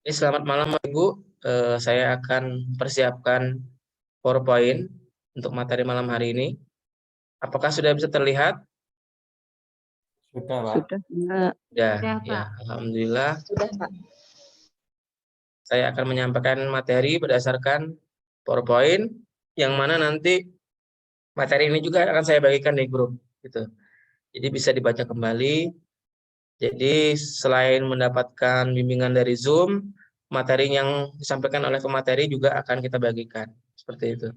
Selamat malam Ibu. Saya akan persiapkan PowerPoint untuk materi malam hari ini. Apakah sudah bisa terlihat? Sudah, Pak. Sudah, Pak. Ya, Ya, ya, Pak. Alhamdulillah. Sudah, Pak. Saya akan menyampaikan materi berdasarkan PowerPoint, yang mana nanti materi ini juga akan saya bagikan di grup, gitu. Jadi bisa dibaca kembali. Jadi selain mendapatkan bimbingan dari Zoom, materi yang disampaikan oleh pemateri juga akan kita bagikan, seperti itu.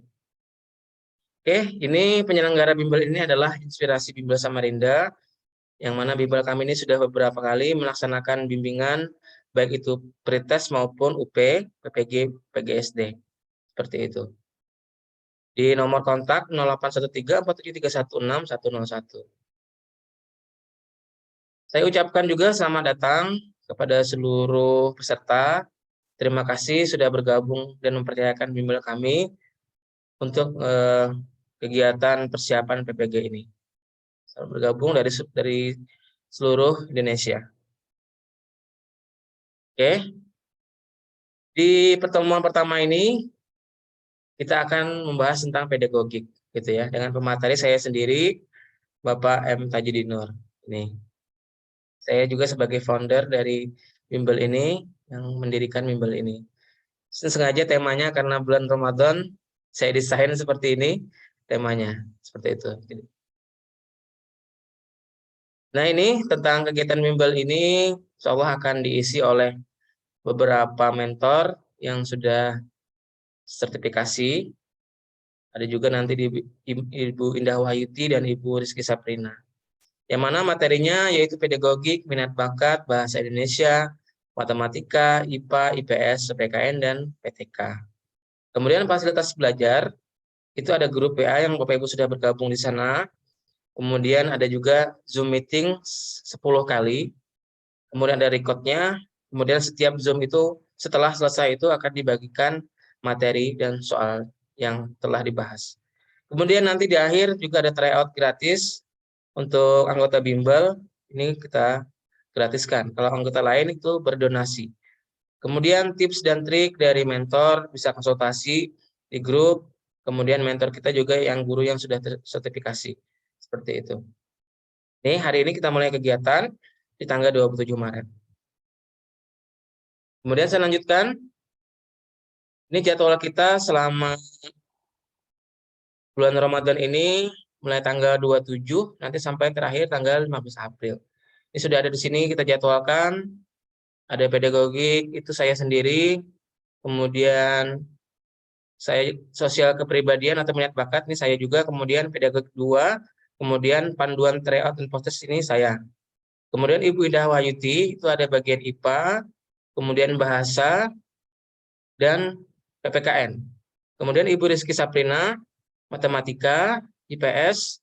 Oke, ini penyelenggara bimbel ini adalah Inspirasi Bimbel Samarinda, yang mana bimbel kami ini sudah beberapa kali melaksanakan bimbingan, baik itu pretest maupun UP, PPG, PGSD, seperti itu. Di nomor kontak 0813 4731 6101. Saya ucapkan juga selamat datang kepada seluruh peserta. Terima kasih sudah bergabung dan mempercayakan bimbel kami untuk kegiatan persiapan PPG ini. Selamat bergabung dari seluruh Indonesia. Oke. Di pertemuan pertama ini kita akan membahas tentang pedagogik, gitu ya, dengan pemateri saya sendiri, Bapak M. Tajudinur. Ini. Saya juga sebagai founder dari bimbel ini, yang mendirikan bimbel ini. Sengaja temanya karena bulan Ramadan, saya desain seperti ini temanya, seperti itu. Nah, ini tentang kegiatan bimbel ini, insya Allah akan diisi oleh beberapa mentor yang sudah sertifikasi. Ada juga nanti Ibu Indah Wahyuti dan Ibu Rizky Saprina. Yang mana materinya yaitu pedagogik, minat bakat, bahasa Indonesia, matematika, IPA, IPS, PKN, dan PTK. Kemudian fasilitas belajar, itu ada grup WA yang Bapak Ibu sudah bergabung di sana. Kemudian ada juga Zoom meeting 10 kali. Kemudian ada recordnya. Kemudian setiap Zoom itu setelah selesai itu akan dibagikan materi dan soal yang telah dibahas. Kemudian nanti di akhir juga ada tryout gratis untuk anggota bimbel. Ini kita gratiskan. Kalau anggota lain itu berdonasi. Kemudian tips dan trik dari mentor bisa konsultasi di grup. Kemudian mentor kita juga yang guru yang sudah sertifikasi. Seperti itu. Ini hari ini kita mulai kegiatan di tanggal 27 Maret. Kemudian saya lanjutkan. Ini jadwal kita selama bulan Ramadan ini mulai tanggal 27 nanti sampai terakhir tanggal 15 April. Ini sudah ada di sini kita jadwalkan. Ada pedagogik itu saya sendiri. Kemudian saya sosial kepribadian atau minat bakat ini saya juga. Kemudian pedagogik 2. Kemudian panduan tryout dan post ini saya. Kemudian Ibu Indah Wahyuti itu ada bagian IPA, kemudian bahasa, dan PPKN. Kemudian Ibu Rizky Saprina, matematika, IPS,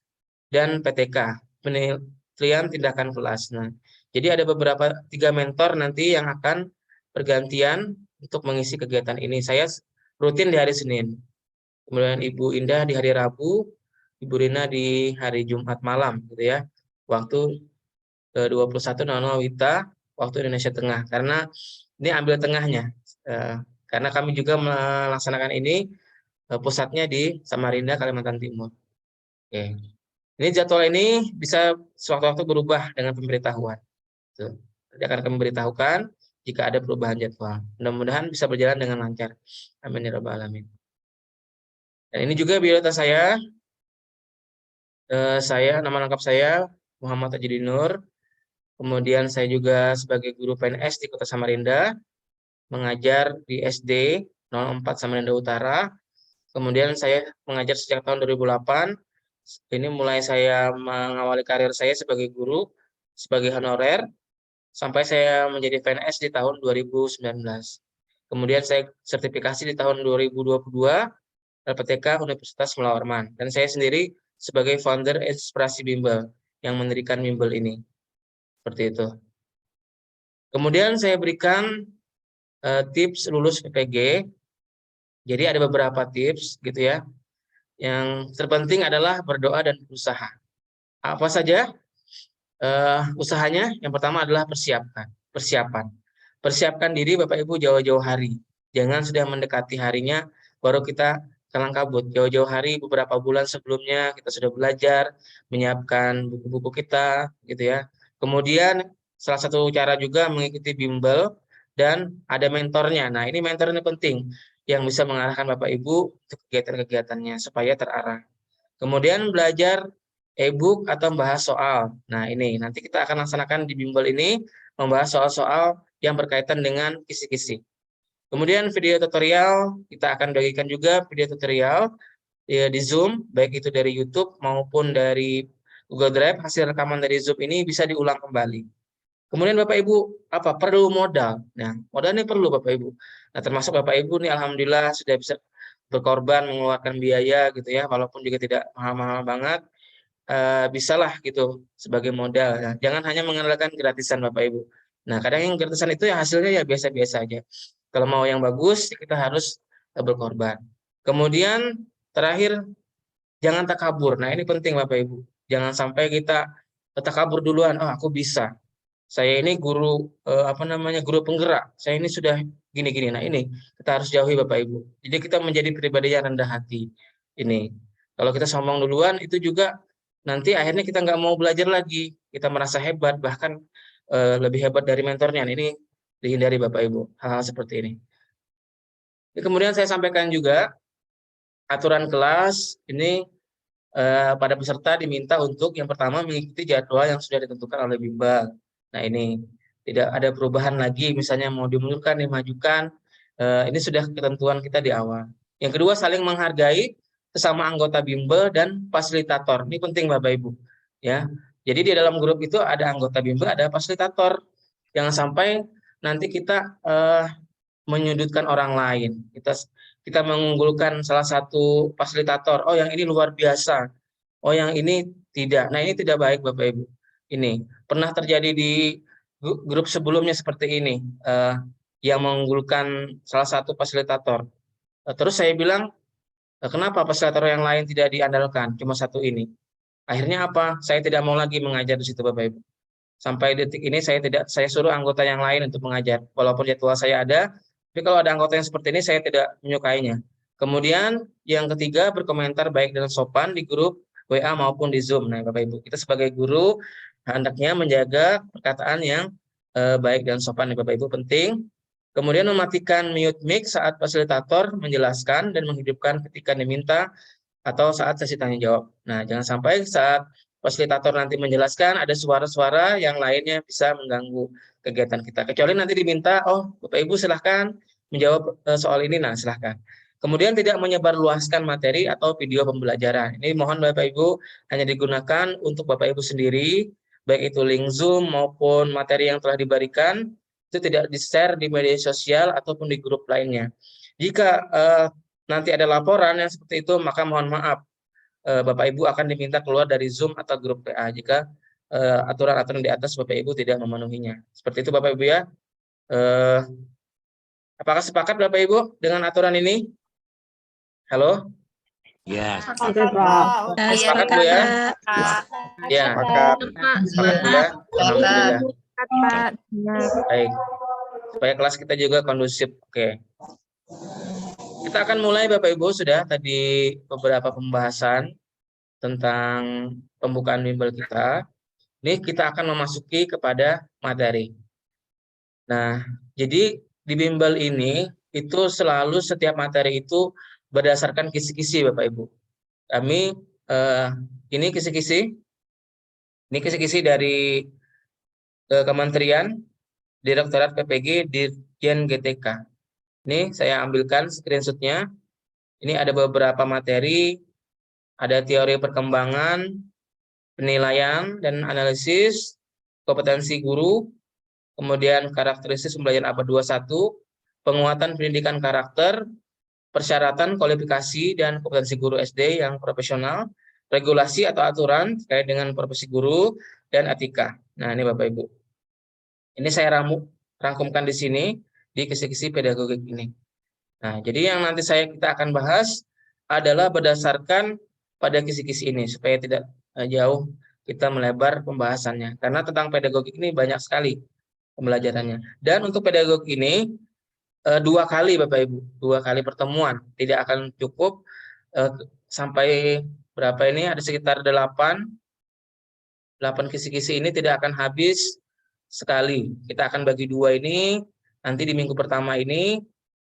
dan PTK, penelitian tindakan kelas. Nah, jadi ada beberapa 3 mentor nanti yang akan bergantian untuk mengisi kegiatan ini. Saya rutin di hari Senin. Kemudian Ibu Indah di hari Rabu, Ibu Rina di hari Jumat malam, gitu ya. Waktu 21.00 WITA, waktu Indonesia Tengah. Karena ini ambil tengahnya. Karena kami juga melaksanakan ini pusatnya di Samarinda, Kalimantan Timur. Oke. Ini jadwal ini bisa sewaktu-waktu berubah dengan pemberitahuan. Nanti akan kami beritahukan jika ada perubahan jadwal. Mudah-mudahan bisa berjalan dengan lancar. Amin ya rabbal alamin. Dan ini juga biodata saya. Nama lengkap saya Muhammad Tajudinur. Kemudian saya juga sebagai guru PNS di Kota Samarinda, mengajar di SD 04 Samarinda Utara. Kemudian saya mengajar sejak tahun 2008. Ini mulai saya mengawali karir saya sebagai guru, sebagai honorer, sampai saya menjadi PNS di tahun 2019. Kemudian saya sertifikasi di tahun 2022, LPTK Universitas Mula Warman. Dan saya sendiri sebagai founder Inspirasi Bimbel, yang mendirikan bimbel ini. Seperti itu. Kemudian saya berikan tips lulus PPG. Jadi ada beberapa tips gitu ya. Yang terpenting adalah berdoa dan berusaha. Apa saja usahanya? Yang pertama adalah persiapan. persiapkan diri Bapak Ibu jauh-jauh hari. Jangan sudah mendekati harinya baru kita kalang kabut. Jauh-jauh hari, beberapa bulan sebelumnya kita sudah belajar, menyiapkan buku-buku kita, gitu ya. Kemudian salah satu cara juga mengikuti bimbel dan ada mentornya. Nah, ini mentor ini penting yang bisa mengarahkan Bapak Ibu untuk kegiatan-kegiatannya supaya terarah. Kemudian belajar e-book atau membahas soal. Nah, ini nanti kita akan laksanakan di bimbel ini membahas soal-soal yang berkaitan dengan kisi-kisi. Kemudian video tutorial, kita akan bagikan juga video tutorial ya, di Zoom, baik itu dari YouTube maupun dari Google Drive. Hasil rekaman dari Zoom ini bisa diulang kembali. Kemudian Bapak Ibu, apa perlu modal? Nah, modal ini perlu Bapak Ibu. Nah, termasuk Bapak Ibu nih alhamdulillah sudah bisa berkorban mengeluarkan biaya gitu ya, walaupun juga tidak mahal-mahal banget, bisalah gitu sebagai modal. Nah, jangan hanya mengandalkan gratisan Bapak Ibu. Nah, kadang yang gratisan itu ya hasilnya ya biasa-biasa aja. Kalau mau yang bagus, kita harus berkorban. Kemudian terakhir, jangan takabur. Nah, ini penting Bapak Ibu. Jangan sampai kita takabur duluan. Oh, aku bisa. Saya ini guru guru penggerak. Saya ini sudah gini-gini. Nah, ini kita harus jauhi Bapak Ibu. Jadi kita menjadi pribadi yang rendah hati. Ini. Kalau kita sombong duluan itu juga nanti akhirnya kita nggak mau belajar lagi. Kita merasa hebat, bahkan lebih hebat dari mentornya. Nah, ini dihindari Bapak Ibu hal-hal seperti ini. Kemudian saya sampaikan juga aturan kelas ini pada peserta diminta untuk yang pertama mengikuti jadwal yang sudah ditentukan oleh bimbel. Nah, ini tidak ada perubahan lagi, misalnya mau dimundurkan, dimajukan, ini sudah ketentuan kita di awal. Yang kedua, saling menghargai sesama anggota bimbel dan fasilitator. Ini penting Bapak Ibu, ya. Jadi di dalam grup itu ada anggota bimbel, ada fasilitator. Jangan sampai nanti kita menyudutkan orang lain. Kita mengunggulkan salah satu fasilitator. Oh, yang ini luar biasa. Oh, yang ini tidak. Nah, ini tidak baik Bapak Ibu. Ini pernah terjadi di grup sebelumnya seperti ini, yang mengunggulkan salah satu fasilitator. Terus saya bilang, kenapa fasilitator yang lain tidak diandalkan, cuma satu ini? Akhirnya apa? Saya tidak mau lagi mengajar di situ Bapak Ibu. Sampai detik ini saya suruh anggota yang lain untuk mengajar. Walaupun jadwal saya ada, tapi kalau ada anggota yang seperti ini saya tidak menyukainya. Kemudian yang ketiga, berkomentar baik dan sopan di grup WA maupun di Zoom. Nah, Bapak Ibu, kita sebagai guru hendaknya menjaga perkataan yang baik dan sopan, Bapak Ibu, penting. Kemudian mematikan mute mic saat fasilitator menjelaskan dan menghidupkan ketika diminta atau saat sesi tanya jawab. Nah, jangan sampai saat fasilitator nanti menjelaskan ada suara-suara yang lainnya bisa mengganggu kegiatan kita. Kecuali nanti diminta, oh Bapak Ibu silahkan menjawab soal ini, nah silahkan. Kemudian tidak menyebarluaskan materi atau video pembelajaran. Ini mohon Bapak Ibu hanya digunakan untuk Bapak Ibu sendiri, baik itu link Zoom maupun materi yang telah diberikan, itu tidak di-share di media sosial ataupun di grup lainnya. Jika nanti ada laporan yang seperti itu, maka mohon maaf, Bapak Ibu akan diminta keluar dari Zoom atau grup PA jika aturan-aturan di atas Bapak Ibu tidak memenuhinya. Seperti itu Bapak Ibu ya. Apakah sepakat Bapak Ibu dengan aturan ini? Halo? Ya. Sepakat Bu ya? Ya. Sepakat Bu ya? Alhamdulillah. Baik. Supaya kelas kita juga kondusif. Oke. Kita akan mulai Bapak Ibu, sudah tadi beberapa pembahasan tentang pembukaan bimbel kita. Ini kita akan memasuki kepada materi. Nah, jadi di bimbel ini itu selalu setiap materi itu berdasarkan kisi-kisi Bapak Ibu. Kami ini kisi-kisi dari Kementerian Direktorat PPG Dirjen GTK. Ini saya ambilkan screenshotnya. Ini ada beberapa materi, ada teori perkembangan, penilaian dan analisis, kompetensi guru, kemudian karakteristik pembelajaran abad 21, penguatan pendidikan karakter, persyaratan kualifikasi dan kompetensi guru SD yang profesional, regulasi atau aturan terkait dengan profesi guru, dan etika. Nah, ini Bapak Ibu. Ini saya rangkumkan di sini, di kisi-kisi pedagogik ini. Nah, jadi yang nanti kita akan bahas adalah berdasarkan pada kisi-kisi ini, supaya tidak jauh kita melebar pembahasannya. Karena tentang pedagogik ini banyak sekali. pembelajarannya. Dan untuk pedagog ini 2 kali Bapak Ibu, 2 kali pertemuan, tidak akan cukup sampai berapa ini, ada sekitar 8 kisi-kisi ini tidak akan habis sekali. Kita akan bagi 2 ini, nanti di minggu pertama ini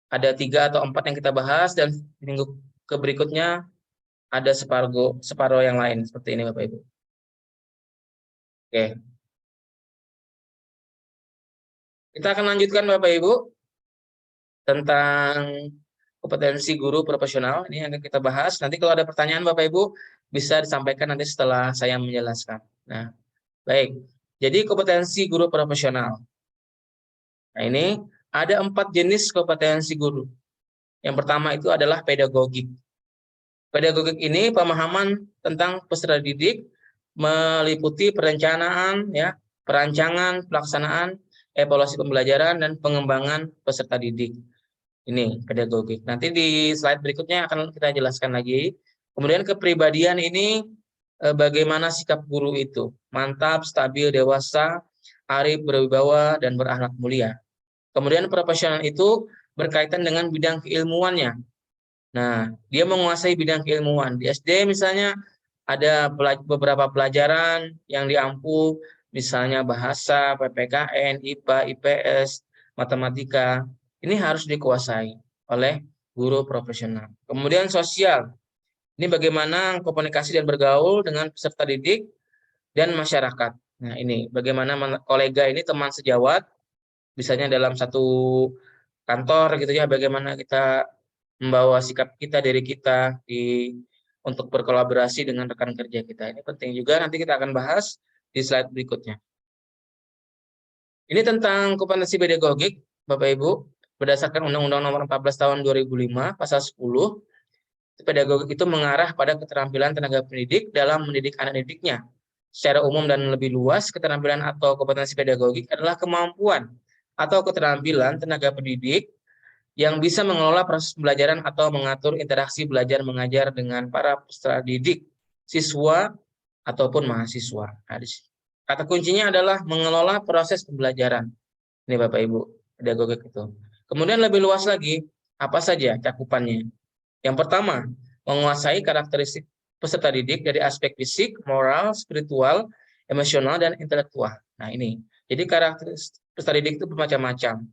ada 3 atau 4 yang kita bahas, dan di minggu berikutnya ada separuh yang lain, seperti ini Bapak Ibu. Oke. Kita akan lanjutkan Bapak Ibu tentang kompetensi guru profesional. Ini yang akan kita bahas. Nanti kalau ada pertanyaan Bapak Ibu bisa disampaikan nanti setelah saya menjelaskan. Nah, baik. Jadi kompetensi guru profesional. Nah, ini ada 4 jenis kompetensi guru. Yang pertama itu adalah pedagogik. Pedagogik ini pemahaman tentang peserta didik meliputi perencanaan, ya, perancangan, pelaksanaan, evaluasi pembelajaran, dan pengembangan peserta didik. Ini pedagogik. Nanti di slide berikutnya akan kita jelaskan lagi. Kemudian kepribadian ini bagaimana sikap guru itu. Mantap, stabil, dewasa, arif, berwibawa, dan berakhlak mulia. Kemudian profesional itu berkaitan dengan bidang keilmuannya. Nah, dia menguasai bidang keilmuan. Di SD misalnya ada beberapa pelajaran yang diampu, misalnya bahasa, PPKN, IPA, IPS, matematika. Ini harus dikuasai oleh guru profesional. Kemudian sosial. Ini bagaimana komunikasi dan bergaul dengan peserta didik dan masyarakat. Nah, ini bagaimana kolega ini teman sejawat, misalnya dalam satu kantor gitu ya, bagaimana kita membawa sikap kita, diri kita untuk berkolaborasi dengan rekan kerja kita. Ini penting juga, nanti kita akan bahas di slide berikutnya. Ini tentang kompetensi pedagogik, Bapak Ibu, berdasarkan Undang-Undang Nomor 14 Tahun 2005, Pasal 10, pedagogik itu mengarah pada keterampilan tenaga pendidik dalam mendidik anak didiknya. Secara umum dan lebih luas, keterampilan atau kompetensi pedagogik adalah kemampuan atau keterampilan tenaga pendidik yang bisa mengelola proses pembelajaran atau mengatur interaksi belajar mengajar dengan para peserta didik, siswa, ataupun mahasiswa. Nah, kata kuncinya adalah mengelola proses pembelajaran. Ini Bapak Ibu, pedagogik itu. Kemudian lebih luas lagi, apa saja cakupannya? Yang pertama, menguasai karakteristik peserta didik dari aspek fisik, moral, spiritual, emosional, dan intelektual. Nah ini, jadi karakteristik peserta didik itu bermacam-macam.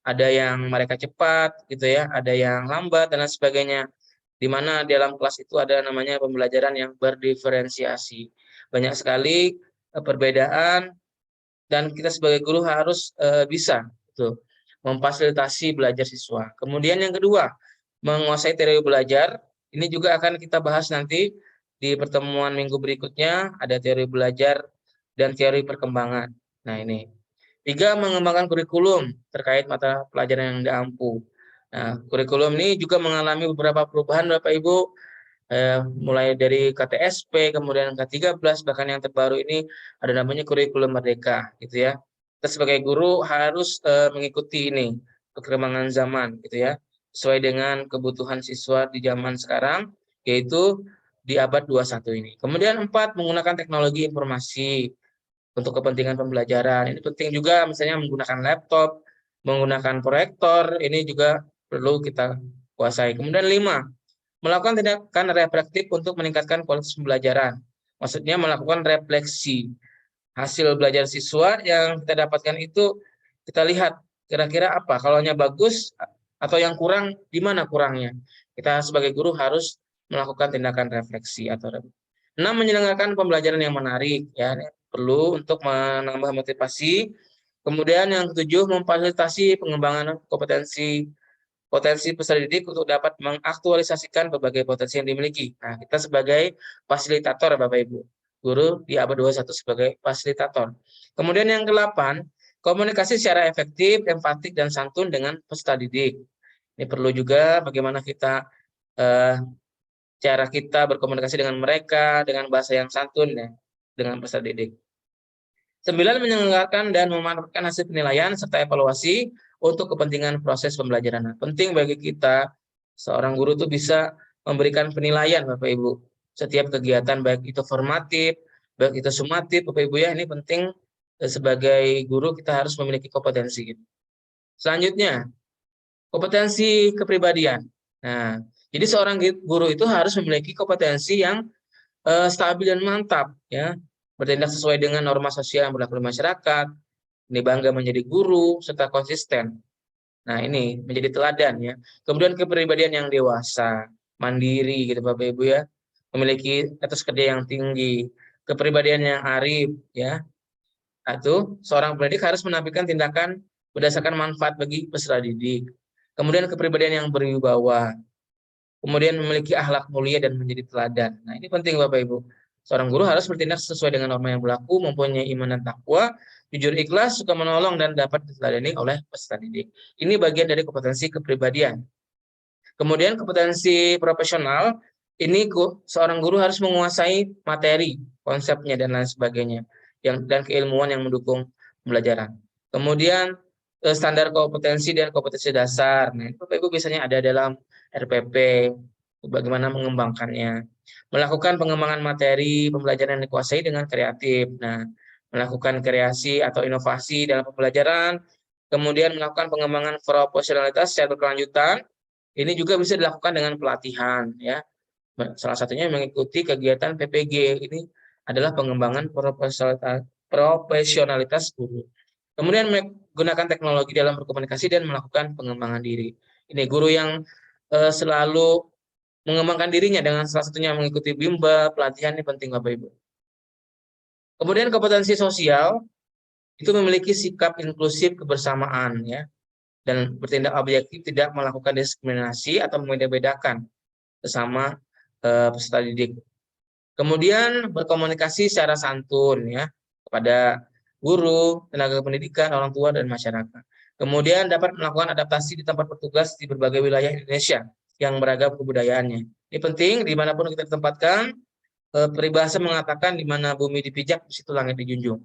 Ada yang mereka cepat, gitu ya, ada yang lambat, dan lain sebagainya. Di mana dalam kelas itu ada namanya pembelajaran yang berdiferensiasi. Banyak sekali perbedaan, dan kita sebagai guru harus bisa gitu, memfasilitasi belajar siswa. Kemudian yang kedua, menguasai teori belajar. Ini juga akan kita bahas nanti di pertemuan minggu berikutnya, ada teori belajar dan teori perkembangan. Nah ini. 3, mengembangkan kurikulum terkait mata pelajaran yang diampu. Nah, kurikulum ini juga mengalami beberapa perubahan Bapak Ibu, mulai dari KTSP, kemudian K13, bahkan yang terbaru ini ada namanya kurikulum merdeka, gitu ya. Kita sebagai guru harus mengikuti ini perkembangan zaman, gitu ya, sesuai dengan kebutuhan siswa di zaman sekarang, yaitu di abad 21 ini. Kemudian 4, menggunakan teknologi informasi untuk kepentingan pembelajaran. Ini penting juga, misalnya menggunakan laptop, menggunakan proyektor, ini juga perlu kita kuasai. Kemudian 5, melakukan tindakan reflektif untuk meningkatkan kualitas pembelajaran. Maksudnya melakukan refleksi. Hasil belajar siswa yang kita dapatkan itu, kita lihat kira-kira apa, kalau bagus atau yang kurang, di mana kurangnya. Kita sebagai guru harus melakukan tindakan refleksi. 6, menyelenggarakan pembelajaran yang menarik, ya, perlu untuk menambah motivasi. Kemudian yang 7, memfasilitasi pengembangan kompetensi peserta didik untuk dapat mengaktualisasikan berbagai potensi yang dimiliki. Nah, kita sebagai fasilitator Bapak Ibu, guru di abad 21 sebagai fasilitator. Kemudian yang ke-8, komunikasi secara efektif, empatik, dan santun dengan peserta didik. Ini perlu juga bagaimana kita cara kita berkomunikasi dengan mereka dengan bahasa yang santun ya, dengan peserta didik. 9, menyelenggarakan dan memanfaatkan hasil penilaian serta evaluasi untuk kepentingan proses pembelajaran. Nah, penting bagi kita, seorang guru itu bisa memberikan penilaian Bapak Ibu. Setiap kegiatan, baik itu formatif, baik itu sumatif, Bapak Ibu ya, ini penting sebagai guru kita harus memiliki kompetensi. Selanjutnya, kompetensi kepribadian. Nah, jadi seorang guru itu harus memiliki kompetensi yang stabil dan mantap, ya, bertindak sesuai dengan norma sosial yang berlaku di masyarakat, ini bangga menjadi guru, serta konsisten. Nah, ini menjadi teladan, ya. Kemudian kepribadian yang dewasa, mandiri, gitu Bapak Ibu, ya, memiliki etos kerja yang tinggi, kepribadian yang arif, ya. Itu seorang pendidik harus menampilkan tindakan berdasarkan manfaat bagi peserta didik. Kemudian kepribadian yang berwibawa, kemudian memiliki akhlak mulia dan menjadi teladan. Nah, ini penting Bapak Ibu. Seorang guru harus bertindak sesuai dengan norma yang berlaku, mempunyai iman dan takwa, jujur ikhlas, suka menolong, dan dapat diteladani oleh peserta didik. Ini bagian dari kompetensi kepribadian. Kemudian kompetensi profesional, ini seorang guru harus menguasai materi, konsepnya, dan lain sebagainya, dan keilmuan yang mendukung pembelajaran. Kemudian standar kompetensi dan kompetensi dasar. Nah, Bapak Ibu biasanya ada dalam RPP, bagaimana mengembangkannya. Melakukan pengembangan materi pembelajaran yang dikuasai dengan kreatif. Nah, melakukan kreasi atau inovasi dalam pembelajaran, kemudian melakukan pengembangan profesionalitas secara berkelanjutan. Ini juga bisa dilakukan dengan pelatihan, ya. Salah satunya mengikuti kegiatan PPG. Ini adalah pengembangan profesionalitas guru. Kemudian menggunakan teknologi dalam berkomunikasi dan melakukan pengembangan diri. Ini guru yang selalu mengembangkan dirinya dengan salah satunya mengikuti bimbel, pelatihan, ini penting Bapak Ibu. Kemudian kompetensi sosial itu memiliki sikap inklusif kebersamaan, ya, dan bertindak objektif, tidak melakukan diskriminasi atau membeda-bedakan sesama peserta didik. Kemudian berkomunikasi secara santun, ya, kepada guru, tenaga pendidikan, orang tua, dan masyarakat. Kemudian dapat melakukan adaptasi di tempat bertugas di berbagai wilayah Indonesia yang beragam kebudayaannya. Ini penting, dimanapun kita ditempatkan, peribahasa mengatakan di mana bumi dipijak, di situ langit dijunjung.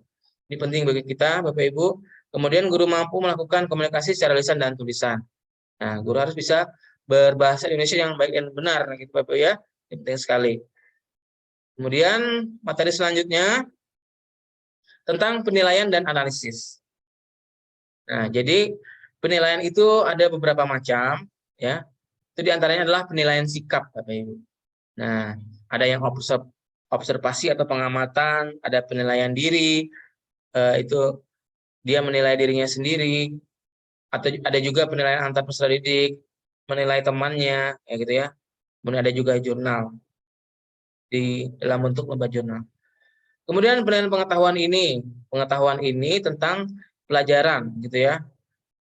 Ini penting bagi kita, Bapak Ibu. Kemudian guru mampu melakukan komunikasi secara lisan dan tulisan. Nah, guru harus bisa berbahasa Indonesia yang baik dan benar, gitu Bapak ya. Ini penting sekali. Kemudian materi selanjutnya tentang penilaian dan analisis. Nah, jadi penilaian itu ada beberapa macam, ya. Itu diantaranya adalah penilaian sikap, Bapak Ibu. Nah, ada yang observasi atau pengamatan, ada penilaian diri, itu dia menilai dirinya sendiri, atau ada juga penilaian antar peserta didik, menilai temannya, ya gitu ya. Kemudian ada juga jurnal di dalam bentuk lembar jurnal. Kemudian penilaian pengetahuan ini tentang pelajaran, gitu ya.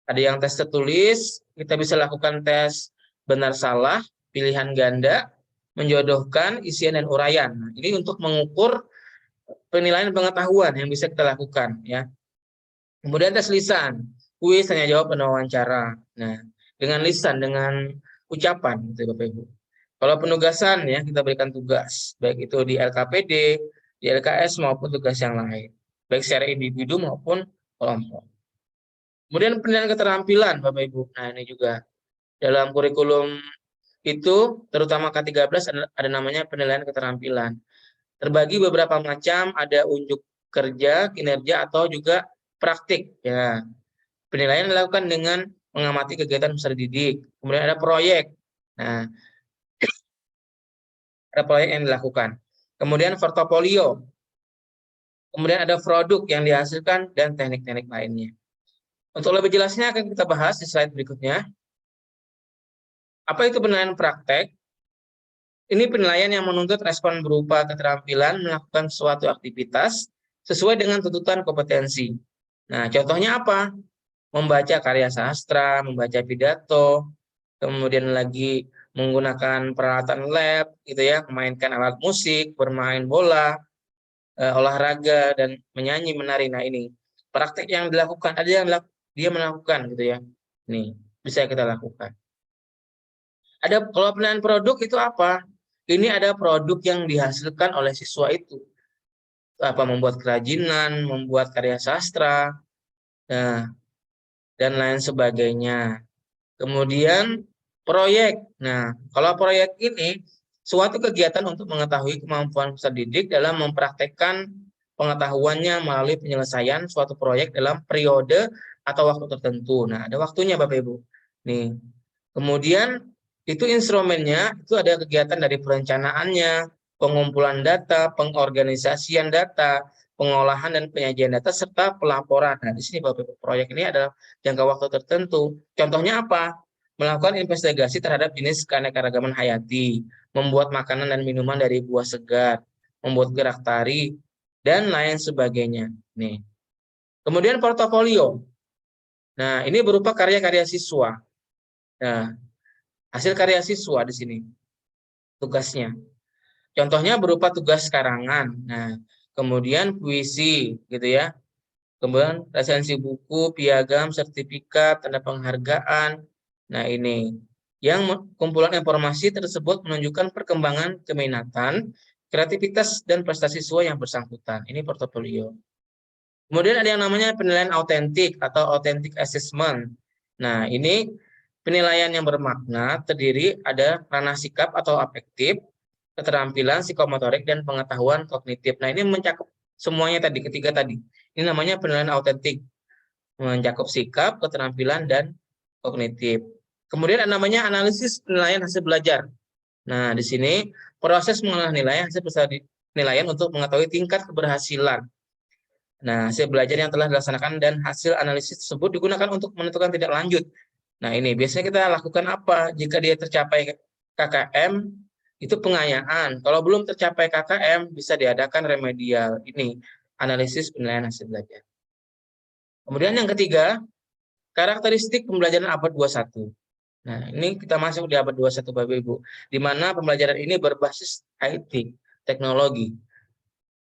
Ada yang tes tertulis, kita bisa lakukan tes benar salah, pilihan ganda, menjodohkan isian dan uraian. Nah, ini untuk mengukur penilaian pengetahuan yang bisa kita lakukan, ya. Kemudian tes lisan, kuis tanya jawab dan wawancara. Nah, dengan lisan, dengan ucapan, gitu Bapak Ibu. Kalau penugasan, ya, kita berikan tugas, baik itu di LKPD, di LKS maupun tugas yang lain, baik secara individu maupun kelompok. Kemudian penilaian keterampilan, Bapak Ibu. Nah, ini juga dalam kurikulum itu, terutama K13 ada namanya penilaian keterampilan. Terbagi beberapa macam, ada unjuk kerja, kinerja, atau juga praktik. Ya, penilaian dilakukan dengan mengamati kegiatan peserta didik. Kemudian ada proyek. Nah, ada proyek yang dilakukan. Kemudian portofolio. Kemudian ada produk yang dihasilkan dan teknik-teknik lainnya. Untuk lebih jelasnya akan kita bahas di slide berikutnya. Apa itu penilaian praktek? Ini penilaian yang menuntut respon berupa keterampilan melakukan suatu aktivitas sesuai dengan tuntutan kompetensi. Nah, contohnya apa? Membaca karya sastra, membaca pidato, kemudian lagi menggunakan peralatan lab, gitu ya, memainkan alat musik, bermain bola, olahraga, dan menyanyi, menari. Nah, ini praktek yang dilakukan, ada yang dia melakukan, gitu ya. Nih, bisa kita lakukan. Ada kalau penilaian produk itu apa? Ini ada produk yang dihasilkan oleh siswa itu. Apa, membuat kerajinan, membuat karya sastra, nah, dan lain sebagainya. Kemudian proyek. Nah, kalau proyek ini suatu kegiatan untuk mengetahui kemampuan peserta didik dalam mempraktekkan pengetahuannya melalui penyelesaian suatu proyek dalam periode atau waktu tertentu. Nah, ada waktunya Bapak Ibu. Nih. Kemudian itu instrumennya itu ada kegiatan dari perencanaannya, pengumpulan data, pengorganisasian data, pengolahan dan penyajian data serta pelaporan. Nah, di sini Bapak Ibu, proyek ini adalah jangka waktu tertentu. Contohnya apa? Melakukan investigasi terhadap jenis keanekaragaman hayati, membuat makanan dan minuman dari buah segar, membuat gerak tari, dan lain sebagainya. Nih. Kemudian portofolio. Nah, ini berupa karya-karya siswa. Nah, hasil karya siswa di sini tugasnya. Contohnya berupa tugas karangan. Nah, kemudian puisi gitu ya. Kemudian resensi buku, piagam, sertifikat, tanda penghargaan. Nah, ini yang kumpulan informasi tersebut menunjukkan perkembangan keminatan, kreativitas dan prestasi siswa yang bersangkutan. Ini portofolio. Kemudian ada yang namanya penilaian autentik atau authentic assessment. Nah, ini penilaian yang bermakna terdiri ada ranah sikap atau afektif, keterampilan psikomotorik, dan pengetahuan kognitif. Nah, ini mencakup semuanya tadi, ketiga tadi. Ini namanya penilaian autentik, mencakup sikap, keterampilan, dan kognitif. Kemudian ada namanya analisis penilaian hasil belajar. Nah, di sini proses mengolah nilai hasil penilaian untuk mengetahui tingkat keberhasilan. Nah, hasil belajar yang telah dilaksanakan dan hasil analisis tersebut digunakan untuk menentukan tindak lanjut. Nah, ini biasanya kita lakukan apa? Jika dia tercapai KKM, itu pengayaan. Kalau belum tercapai KKM, bisa diadakan remedial. Ini analisis penilaian hasil belajar. Kemudian yang ketiga, karakteristik pembelajaran abad 21. Nah, ini kita masuk di abad 21, Bapak Ibu, di mana pembelajaran ini berbasis IT, teknologi.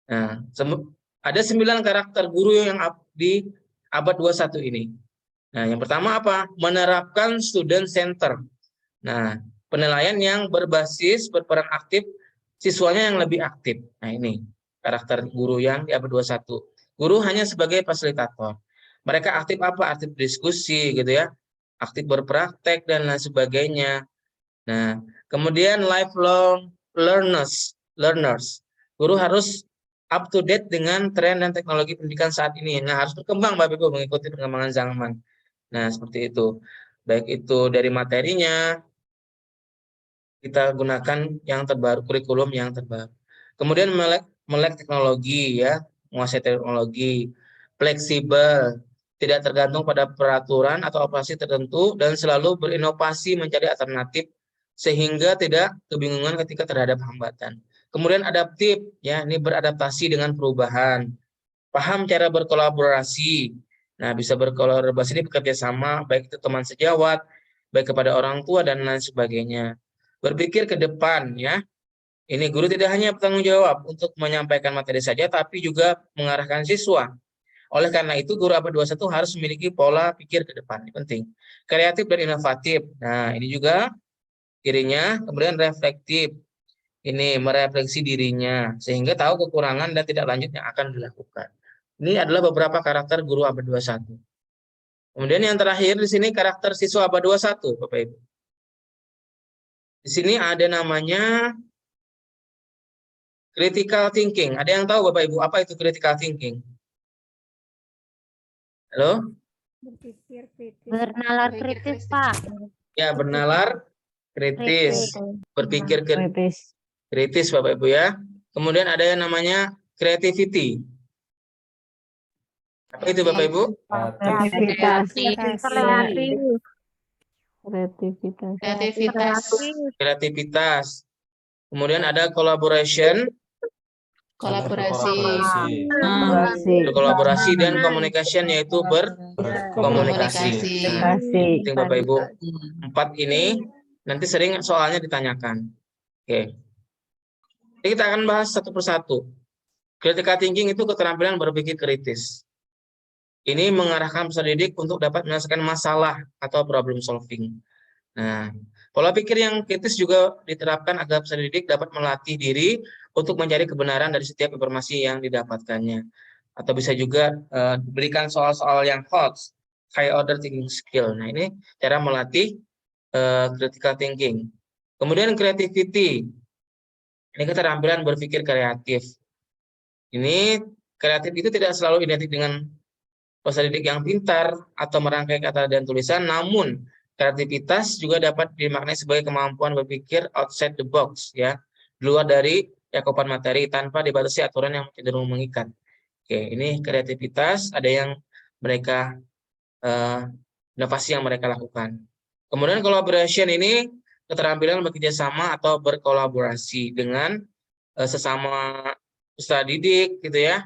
Nah, ada 9 karakter guru yang di abad 21 ini. Nah, yang pertama apa? Menerapkan student center. Nah, penilaian yang berbasis berperan aktif, siswanya yang lebih aktif. Nah, ini karakter guru yang di abad 21. Guru hanya sebagai fasilitator. Mereka aktif apa? Aktif diskusi gitu ya. Aktif berpraktek dan lain sebagainya. Nah, kemudian lifelong learners. Guru harus up to date dengan tren dan teknologi pendidikan saat ini. Nah, harus berkembang Bapak Ibu mengikuti perkembangan zaman. Nah, seperti itu. Baik itu dari materinya, kita gunakan yang terbaru, kurikulum yang terbaru. Kemudian melek teknologi ya, menguasai teknologi, fleksibel, tidak tergantung pada peraturan atau operasi tertentu dan selalu berinovasi mencari alternatif sehingga tidak kebingungan ketika terhadap hambatan. Kemudian adaptif ya, ini beradaptasi dengan perubahan. Paham cara berkolaborasi. Nah, bisa berkolaborasi ini bekerja sama baik itu teman sejawat, baik kepada orang tua dan lain sebagainya. Berpikir ke depan ya. Ini guru tidak hanya bertanggung jawab untuk menyampaikan materi saja tapi juga mengarahkan siswa. Oleh karena itu, guru abad 21 harus memiliki pola pikir ke depan. Ini penting. Kreatif dan inovatif. Nah, ini juga dirinya. Kemudian reflektif. Ini merefleksi dirinya. Sehingga tahu kekurangan dan tidak lanjut yang akan dilakukan. Ini adalah beberapa karakter guru abad 21. Kemudian yang terakhir di sini karakter siswa abad 21, Bapak Ibu. Di sini ada namanya critical thinking. Ada yang tahu Bapak Ibu apa itu critical thinking? Halo? Bernalar kritis, Pak. Ya, bernalar kritis. Berpikir kritis Bapak Ibu ya. Kemudian ada yang namanya creativity. Apa itu Bapak Ibu? Kreativitas. Kemudian ada collaboration. Kolaborasi dan communication, yaitu berkomunikasi. Nah, penting Bapak Ibu. 4 ini nanti sering soalnya ditanyakan. Oke. Jadi kita akan bahas satu persatu. Critical thinking itu keterampilan berpikir kritis. Ini mengarahkan peserta didik untuk dapat menyelesaikan masalah atau problem solving. Nah, pola pikir yang kritis juga diterapkan agar peserta didik dapat melatih diri untuk mencari kebenaran dari setiap informasi yang didapatkannya. Atau bisa juga diberikan soal-soal yang hot, high order thinking skill. Nah, ini cara melatih critical thinking. Kemudian creativity. Ini keterampilan berpikir kreatif. Ini kreatif itu tidak selalu identik dengan peserta didik yang pintar atau merangkai kata dan tulisan, namun kreativitas juga dapat dimaknai sebagai kemampuan berpikir outside the box, ya, di luar dari cakupan materi tanpa dibatasi aturan yang cenderung mengikat. Oke, ini kreativitas, ada yang mereka inovasi yang mereka lakukan. Kemudian collaboration ini keterampilan bekerja sama atau berkolaborasi dengan sesama peserta didik, gitu ya,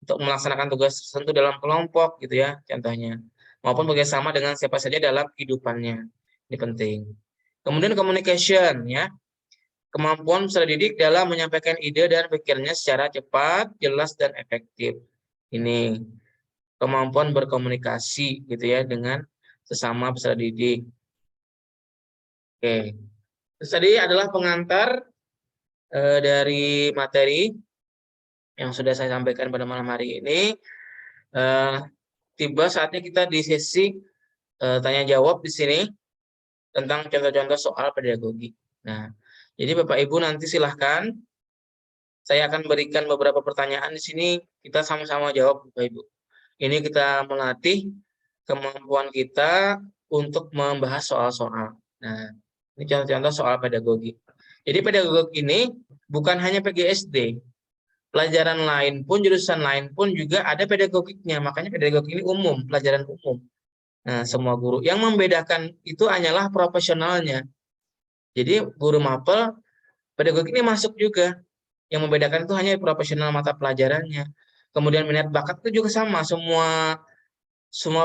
untuk melaksanakan tugas tertentu dalam kelompok, gitu ya, contohnya, maupun bekerjasama dengan siapa saja dalam kehidupannya. Ini penting. Kemudian communication, ya, kemampuan peserta didik dalam menyampaikan ide dan pikirnya secara cepat, jelas, dan efektif. Ini kemampuan berkomunikasi, gitu ya, dengan sesama peserta didik. Oke. Terus tadi adalah pengantar dari materi yang sudah saya sampaikan pada malam hari ini. Tiba saatnya kita di sesi tanya jawab di sini tentang contoh-contoh soal pedagogi. Nah, jadi Bapak Ibu nanti silahkan, saya akan berikan beberapa pertanyaan di sini, kita sama-sama jawab Bapak Ibu. Ini kita melatih kemampuan kita untuk membahas soal-soal. Nah, ini contoh-contoh soal pedagogi. Jadi pedagogi ini bukan hanya PGSD, pelajaran lain pun, jurusan lain pun juga ada pedagogiknya. Makanya pedagogi ini umum, pelajaran umum. Nah, semua guru. Yang membedakan itu hanyalah profesionalnya. Jadi guru mapel, pedagogi ini masuk juga. Yang membedakan itu hanya profesional mata pelajarannya. Kemudian minat bakat itu juga sama. Semua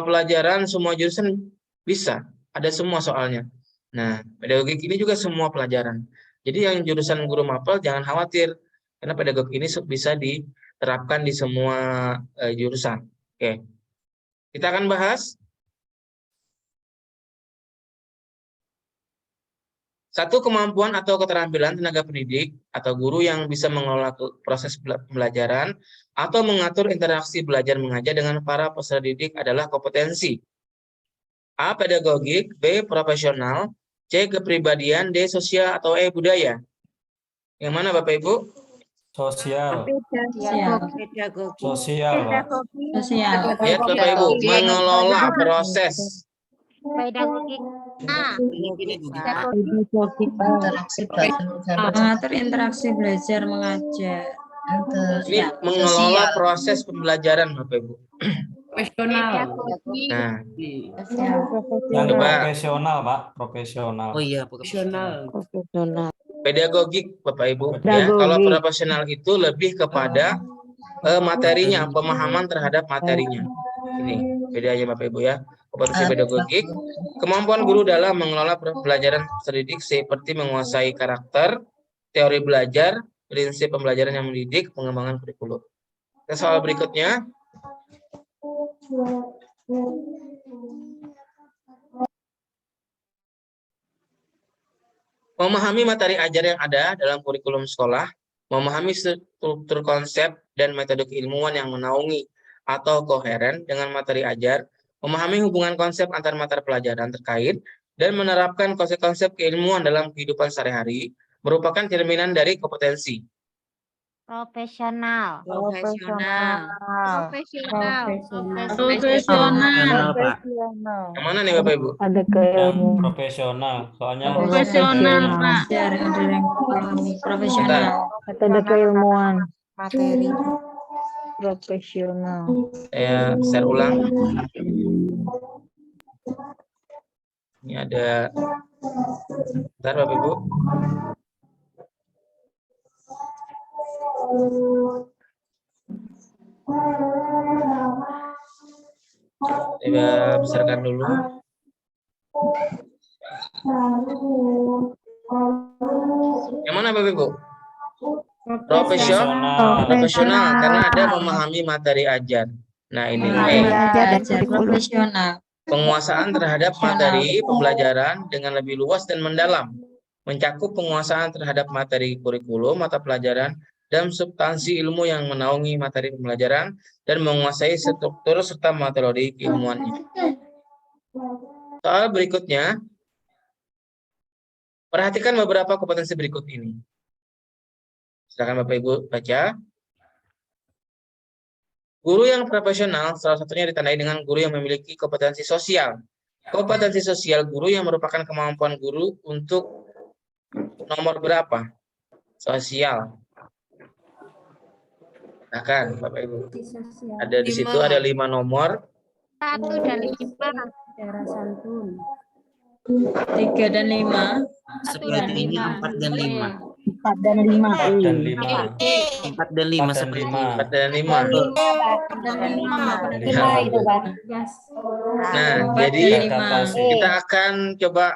pelajaran, semua jurusan bisa. Ada semua soalnya. Nah, pedagogik ini juga semua pelajaran. Jadi yang jurusan guru mapel jangan khawatir. Karena pedagogik ini bisa diterapkan di semua jurusan. Oke. Kita akan bahas. Satu, kemampuan atau keterampilan tenaga pendidik atau guru yang bisa mengelola proses pembelajaran atau mengatur interaksi belajar mengajar dengan para peserta didik adalah kompetensi. A, pedagogik, B, profesional, C, kepribadian, D, sosial, atau E, budaya. Yang mana Bapak Ibu? Sosial. Pedagogi. Sosial, Pak. Sosial. Lihat Bapak Ibu, mengelola proses. Pedagogik. Mengatur interaksi belajar mengajar. Ini mengelola proses pembelajaran Bapak Ibu. Profesional. Nah, Yang coba profesional, Pak. Profesional. Oh iya, profesional. pedagogik Bapak Ibu. Ya, kalau profesional itu lebih kepada materinya, pemahaman terhadap materinya. Ini bedanya Bapak Ibu ya. Kompetensi pedagogik, kemampuan guru dalam mengelola pembelajaran pendidik seperti menguasai karakter, teori belajar, prinsip pembelajaran yang mendidik, pengembangan kurikulum. Ke soal berikutnya. Memahami materi ajar yang ada dalam kurikulum sekolah, memahami struktur konsep dan metode keilmuan yang menaungi atau koheren dengan materi ajar, memahami hubungan konsep antar mata pelajaran terkait, dan menerapkan konsep-konsep keilmuan dalam kehidupan sehari-hari merupakan cerminan dari kompetensi. Profesional. Profesional. Pak. Yang mana nih Bapak Ibu? Yang profesional. Soalnya Profesional, Pak. Profesional. Metode keilmuan Materi. profesional. Saya share ulang. Ini ada, bentar Bapak Ibu. Saya besarkan dulu. Yang mana Bapak Ibu? Profesional, karena ada memahami materi ajar. Nah ini Belajar profesional. penguasaan terhadap materi pembelajaran dengan lebih luas dan mendalam, mencakup penguasaan terhadap materi kurikulum, mata pelajaran, dan substansi ilmu yang menaungi materi pembelajaran, dan menguasai struktur serta metode keilmuannya. Soal berikutnya, perhatikan beberapa kompetensi berikut ini. Silakan Bapak Ibu baca. Guru yang profesional salah satunya ditandai dengan guru yang memiliki kompetensi sosial. Kompetensi sosial guru yang merupakan kemampuan guru untuk nomor berapa? Sosial. Bahkan Bapak Ibu. Ada di situ ada 5 nomor. 1 dan 5. Cara santun. 3 dan 5. 1 dan Sepertinya 5. 4 dan 5. 4 dan 5. 4 dan 5. 4 dan 5 4 dan seperti 5. 4 dan 5. Dan 5. Ya. itu, Pak. Nah, jadi Adaptasi. kita akan coba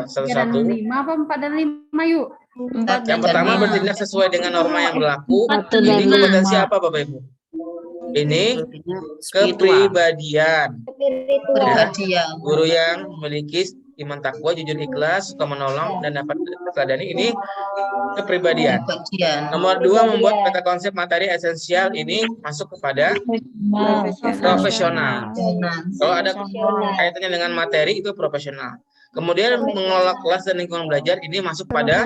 satu-satu. 5 apa 4 dan 5 yuk? 4 Yang pertama bertindak sesuai dengan norma yang berlaku. 1 dan Ini kompetensi 5. apa Bapak Ibu? Ini Sepertinya spiritual. kepribadian. Kepribadian. Guru yang memiliki iman takwa, jujur ikhlas, suka menolong dan dapat diteladani, ini kepribadian. Nomor 2, membuat peta konsep materi esensial, ini masuk kepada profesional. Kalau ada kaitannya dengan materi itu profesional. Kemudian mengelola kelas dan lingkungan belajar, ini masuk pada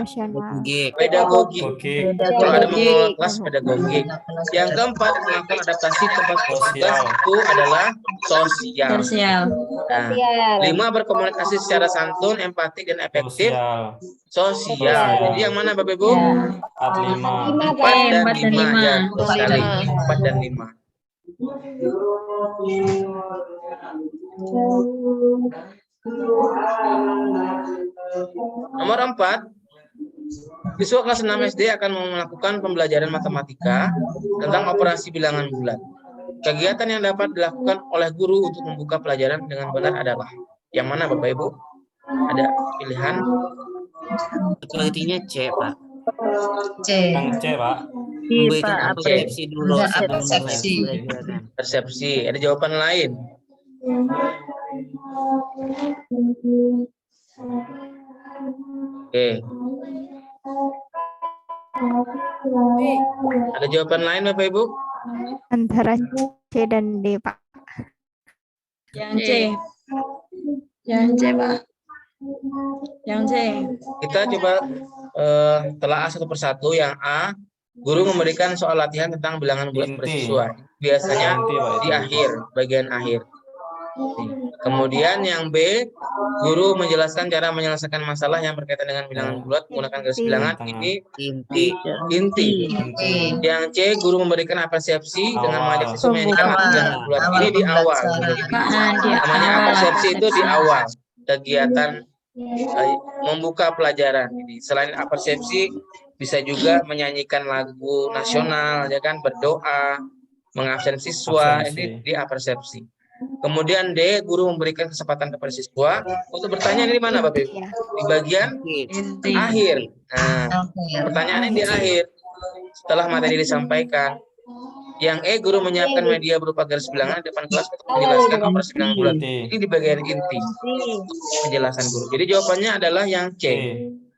G. pedagogi. Oke. Kalau ada mengelola kelas pedagogi. Yang keempat, melakukan adaptasi tempat tugas itu adalah sosial. Sosial. Nah, 5, berkomunikasi secara santun, empatik dan efektif. Sosial. Sosial. Jadi yang mana Bapak Ibu? 4, 5. 4 dan 4 dan 5. 5. Ya, betul sekali. 4 dan 5. Nomor 4, siswa kelas 6 SD akan melakukan pembelajaran matematika tentang operasi bilangan bulat. Kegiatan yang dapat dilakukan oleh guru untuk membuka pelajaran dengan benar adalah yang mana Bapak Ibu? Ada pilihan? Sepertinya C, Pak. Yang C, Pak. Memberikan persepsi dulu sebelum persepsi. pelajaran. Persepsi. Ada jawaban lain? Oke. Ada jawaban lain Bapak Ibu? Antara C dan D, Pak. Yang C. Yang C, Pak. Yang C. Kita coba telaah satu persatu. Yang A, guru memberikan soal latihan tentang bilangan bulat Inti. bersiswa. Biasanya Inti, Pak, di itu. akhir, bagian akhir. Kemudian yang B, guru menjelaskan cara menyelesaikan masalah yang berkaitan dengan bilangan bulat menggunakan garis bilangan. Ini Inti. inti. Yang C, guru memberikan persepsi dengan mengajak siswa menyanyikan lagu bilangan bulat. Ini di awal. Namanya persepsi itu di awal kegiatan membuka pelajaran. Ini selain persepsi bisa juga menyanyikan lagu nasional, ya kan, berdoa, mengabsen siswa. Ini di persepsi. Kemudian D, guru memberikan kesempatan kepada siswa untuk bertanya di mana Bapak Ibu? Di bagian Inti. akhir. Nah, pertanyaannya di akhir setelah materi disampaikan. Yang E, guru menyiapkan media berupa garis bilangan di depan kelas untuk menjelaskan operasi bilangan bulat. Ini di bagian inti penjelasan guru. Jadi jawabannya adalah yang C.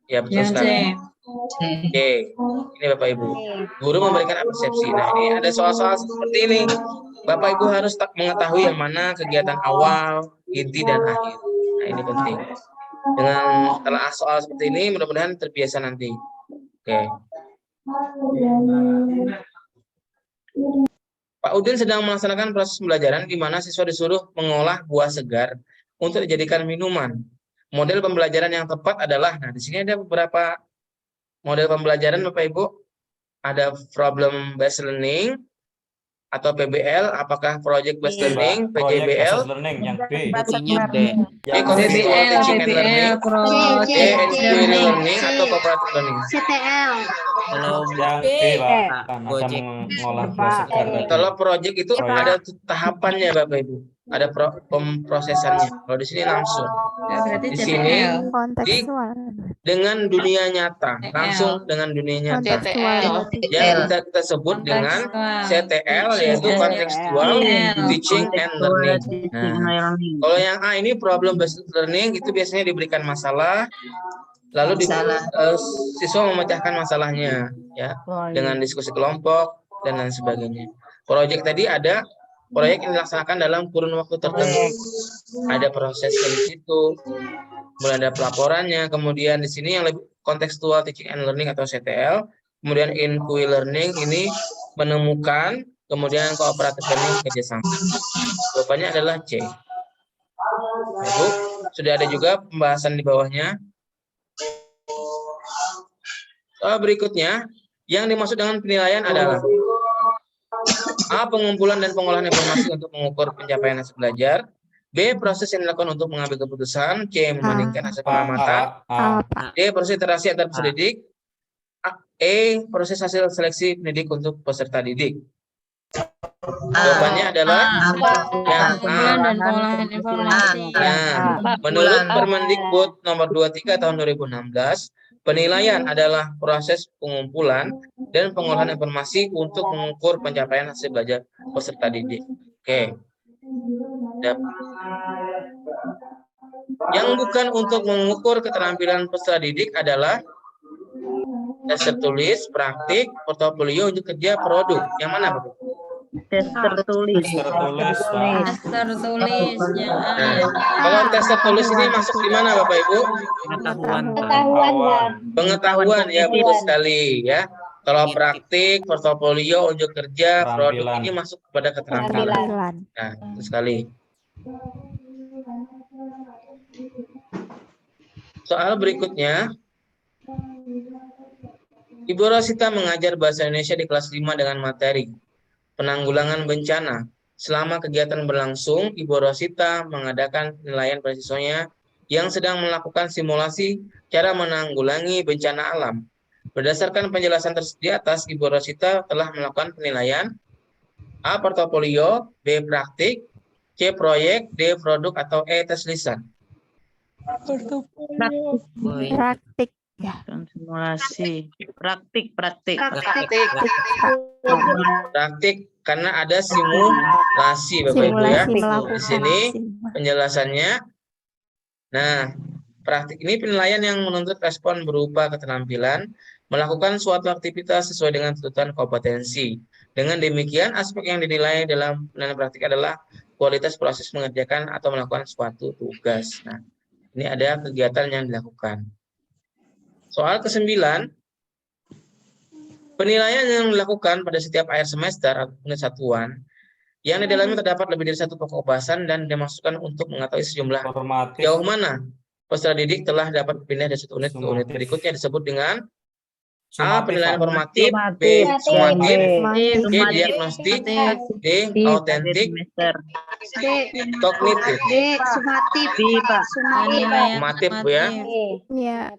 Ya, betul Yang C. sekali. Oke, ini Bapak Ibu. Guru memberikan persepsi. Nah, ini ada soal-soal seperti ini. Bapak Ibu harus mengetahui yang mana kegiatan awal, inti, dan akhir. Nah, ini penting. Dengan telah soal seperti ini, mudah-mudahan terbiasa nanti. Oke. Pak Udin sedang melaksanakan proses pembelajaran di mana siswa disuruh mengolah buah segar untuk dijadikan minuman. Model pembelajaran yang tepat adalah, nah di sini ada beberapa model pembelajaran Bapak Ibu. Ada problem based learning atau PBL, apakah project based learning, PJBL, yang B. Sepertinya D. contextual teaching and learning, project inquiry learning. learning atau cooperative learning. CTL. Kalau Yang B, Pak. Kan ada Gojek. mengolah buah segar tadi. Kalau project itu Proyek. ada tahapannya Bapak Ibu, ada pemprosesannya. Kalau di sini langsung Ya, berarti Di sini, CTL. Kontekstual. dengan dunia nyata, langsung dengan dunia nyata. Kontekstual. Yang kita sebut dengan CTL, yaitu contextual teaching and learning. Nah, kalau yang A ini problem based learning, itu biasanya diberikan masalah, lalu siswa memecahkan masalahnya, ya, dengan diskusi kelompok dan lain sebagainya. Proyek tadi ada proyek yang dilaksanakan dalam kurun waktu tertentu. Ada proses dari situ, mulai ada pelaporannya, kemudian di sini yang lebih kontekstual teaching and learning atau CTL, kemudian inquiry learning ini menemukan, kemudian kooperatif dan kerjasama. Jawabannya adalah C. Ibu, sudah ada juga pembahasan di bawahnya. Soal berikutnya, yang dimaksud dengan penilaian adalah A. Pengumpulan dan pengolahan informasi untuk mengukur pencapaian hasil belajar. B. Proses yang dilakukan untuk mengambil keputusan. C. Membandingkan hasil pengamatan. D. Proses interaksi antar peserta didik. E. Proses hasil seleksi pendidik untuk peserta didik. Jawabannya adalah yang A. Pengumpulan dan pengolahan informasi. Nah, menurut Permendikbud nomor 23 tahun 2016, penilaian adalah proses pengumpulan dan pengolahan informasi untuk mengukur pencapaian hasil belajar peserta didik. Oke. Yang bukan untuk mengukur keterampilan peserta didik adalah tes tertulis, praktik, portofolio untuk kerja, produk. Yang mana, Bapak? Tes tertulis. Tertulis, Pak. Tes tertulis yang A. Nah, kalau tes tertulis ini masuk di mana, Bapak Ibu? Pengetahuan, Pak. Pengetahuan, ya, betul sekali, ya. Kalau praktik, portofolio, unjuk kerja, produk Keterampilan. ini masuk kepada keterampilan. Keterampilan. Nah, betul sekali. Soal berikutnya, Ibu Rosita mengajar bahasa Indonesia di kelas 5 dengan materi penanggulangan bencana. Selama kegiatan berlangsung, Ibu Rosita mengadakan penilaian pada siswanya yang sedang melakukan simulasi cara menanggulangi bencana alam. Berdasarkan penjelasan di atas, Ibu Rosita telah melakukan penilaian A. Portofolio, B. Praktik, C. Proyek, D. Produk, atau E. Tes lisan. Boy. Praktik. Simulasi. Praktik. Praktik karena ada simulasi, Bapak Ibu, ya. Simulasi melakukan. Di sini penjelasannya. Nah, praktik ini penilaian yang menuntut respon berupa keterampilan melakukan suatu aktivitas sesuai dengan tuntutan kompetensi. Dengan demikian, aspek yang dinilai dalam penilaian praktik adalah kualitas proses mengerjakan atau melakukan suatu tugas. Nah, ini ada kegiatan yang dilakukan. Soal ke-9, penilaian yang dilakukan pada setiap akhir semester atau unit satuan, yang di dalamnya terdapat lebih dari satu pokok bahasan dan dimasukkan untuk mengetahui sejumlah Formatif. jauh mana peserta didik telah dapat berpindah dari satu unit ke unit berikutnya disebut dengan A. Penilaian formatif, B. Sumatif, C. Diagnostik, D. Autentik, kognitif. Formatif, Bu, ya. Ya,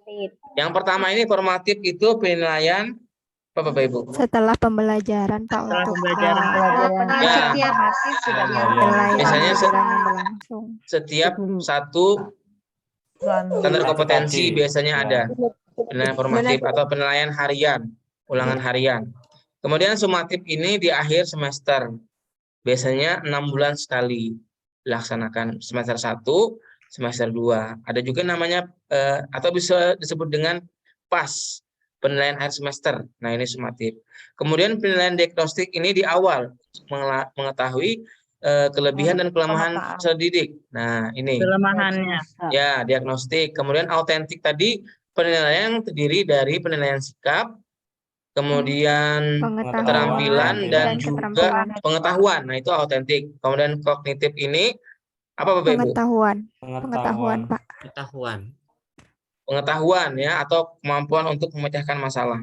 Yang pertama ini formatif itu penilaian apa, Bapak Ibu? setelah pembelajaran Pak untuk Ya. penilaian Biasanya pembelajaran yang berlangsung. Setiap satu standar kompetensi biasanya ada penilaian formatif atau penilaian harian, ulangan harian. Kemudian sumatif ini di akhir semester, biasanya 6 bulan sekali dilaksanakan, semester 1, semester 2. Ada juga namanya atau bisa disebut dengan PAS, penilaian akhir semester. Nah, ini sumatif. Kemudian penilaian diagnostik ini di awal mengetahui kelebihan dan kelemahan peserta didik. Nah, ini Kelemahannya. ya diagnostik. Kemudian autentik tadi penilaian terdiri dari penilaian sikap, kemudian keterampilan dan juga pengetahuan. Nah, itu autentik. Kemudian kognitif ini apa, Bapak Ibu? Pengetahuan Pak. Pengetahuan, ya, atau kemampuan untuk memecahkan masalah,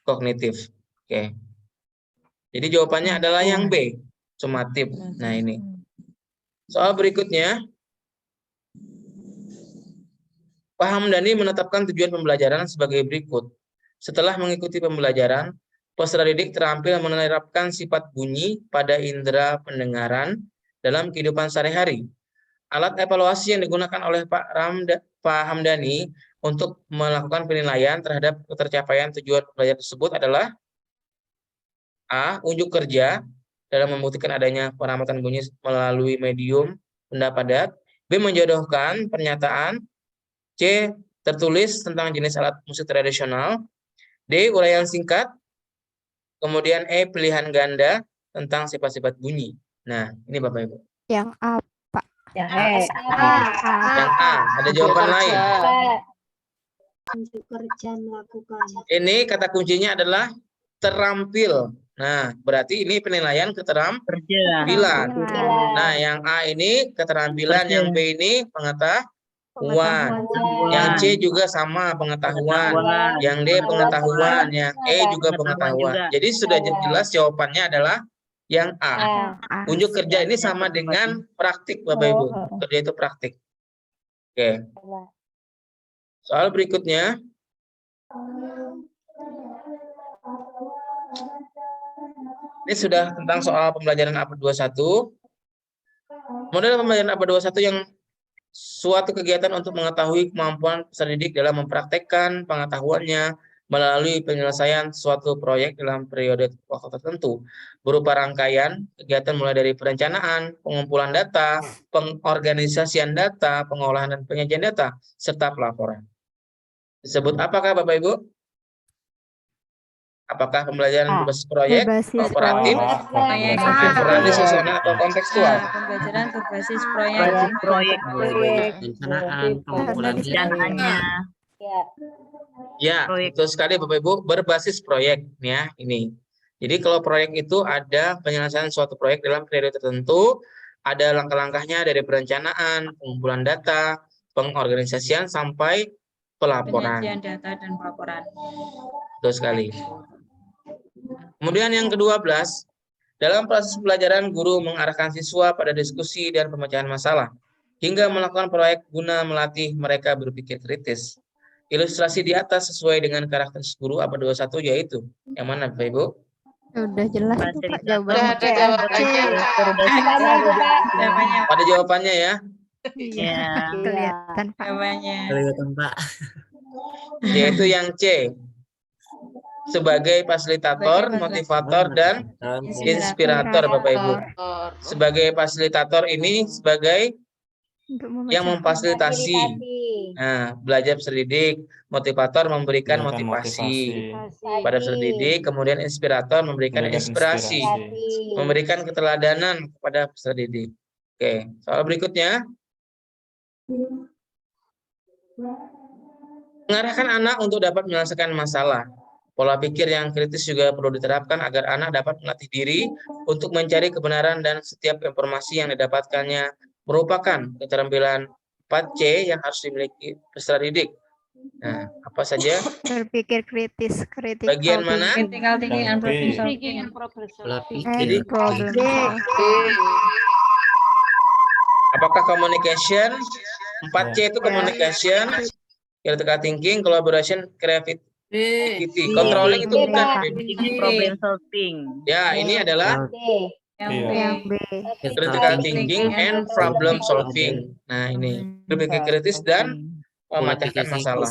kognitif. Oke. Jadi jawabannya adalah yang B, sumatif. Nah, ini. Soal berikutnya, Pak Hamdani menetapkan tujuan pembelajaran sebagai berikut. Setelah mengikuti pembelajaran, peserta didik terampil menerapkan sifat bunyi pada indera pendengaran dalam kehidupan sehari-hari. Alat evaluasi yang digunakan oleh Pak Hamdani untuk melakukan penilaian terhadap ketercapaian tujuan pembelajaran tersebut adalah A. Unjuk kerja dalam membuktikan adanya pengamatan bunyi melalui medium benda padat. B. Menjodohkan pernyataan. C. Tertulis tentang jenis alat musik tradisional. D. Uraian singkat. Kemudian E. Pilihan ganda tentang sifat-sifat bunyi. Nah, ini Bapak Ibu. Yang A, Pak. Yang Yang A. Ada jawaban lain. Unjuk kerja melakukan. Ini kata kuncinya adalah terampil Nah, berarti ini penilaian keterampilan. Kerja. Nah, yang A ini keterampilan, yang B ini pengetahuan. Yang C juga sama pengetahuan. Yang D pengetahuan, yang E juga pengetahuan. juga. Jadi sudah jelas jawabannya adalah yang A. A. Unjuk kerja ini sama dengan praktik, Bapak Ibu. Kerja itu praktik. Oke. Soal berikutnya. Ini sudah tentang soal pembelajaran APA 21. Model pembelajaran APA 21 yang suatu kegiatan untuk mengetahui kemampuan peserta didik dalam mempraktekkan pengetahuannya melalui penyelesaian suatu proyek dalam periode waktu tertentu, berupa rangkaian kegiatan mulai dari perencanaan, pengumpulan data, pengorganisasian data, pengolahan dan penyajian data, serta pelaporan. Disebut apakah Bapak Ibu? Apakah pembelajaran berbasis proyek, kooperatif, berperan di suasana atau kontekstual? Pembelajaran berbasis proyek. Perencanaan, pengumpulan Rencananya. Ya, betul sekali Bapak Ibu, berbasis proyek ya ini. Jadi kalau proyek itu ada penyelesaian suatu proyek dalam periode tertentu, ada langkah-langkahnya dari perencanaan, pengumpulan data, pengorganisasian sampai pelaporan. Penyajian data dan pelaporan. Betul sekali. Kemudian yang ke-12, dalam proses pembelajaran guru mengarahkan siswa pada diskusi dan pemecahan masalah hingga melakukan proyek guna melatih mereka berpikir kritis. Ilustrasi di atas sesuai dengan karakteristik guru APA 21 yaitu yang mana Bapak Ibu? Udah jelas tuh Pak jawabannya. Ada jawabannya. Jawabannya. Pada jawabannya ya. Iya. Kelihatan Pak. Jawabannya. kelihatan Pak. Yaitu yang C. Sebagai fasilitator, motivator, dan inspirator Bapak Ibu. Sebagai fasilitator ini sebagai yang memfasilitasi. Nah, belajar peserta didik, motivator memberikan motivasi pada peserta didik, kemudian inspirator memberikan inspirasi, memberikan keteladanan kepada peserta didik. Oke, soal berikutnya. Mengarahkan anak untuk dapat menyelesaikan masalah. Pola pikir yang kritis juga perlu diterapkan agar anak dapat melatih diri untuk mencari kebenaran dan setiap informasi yang didapatkannya merupakan keterampilan 4C yang harus dimiliki peserta didik. Nah, apa saja? Berpikir kritis, Bagian mana? Critical thinking and problem solving. Pola Jadi, pikir. problem. apakah communication? 4C itu communication, critical thinking, collaboration, creativity. Controlling itu bukan. Problem solving. Ya, ini adalah Yang B. critical thinking and problem solving. Nah, ini berpikir kritis dan memecahkan masalah.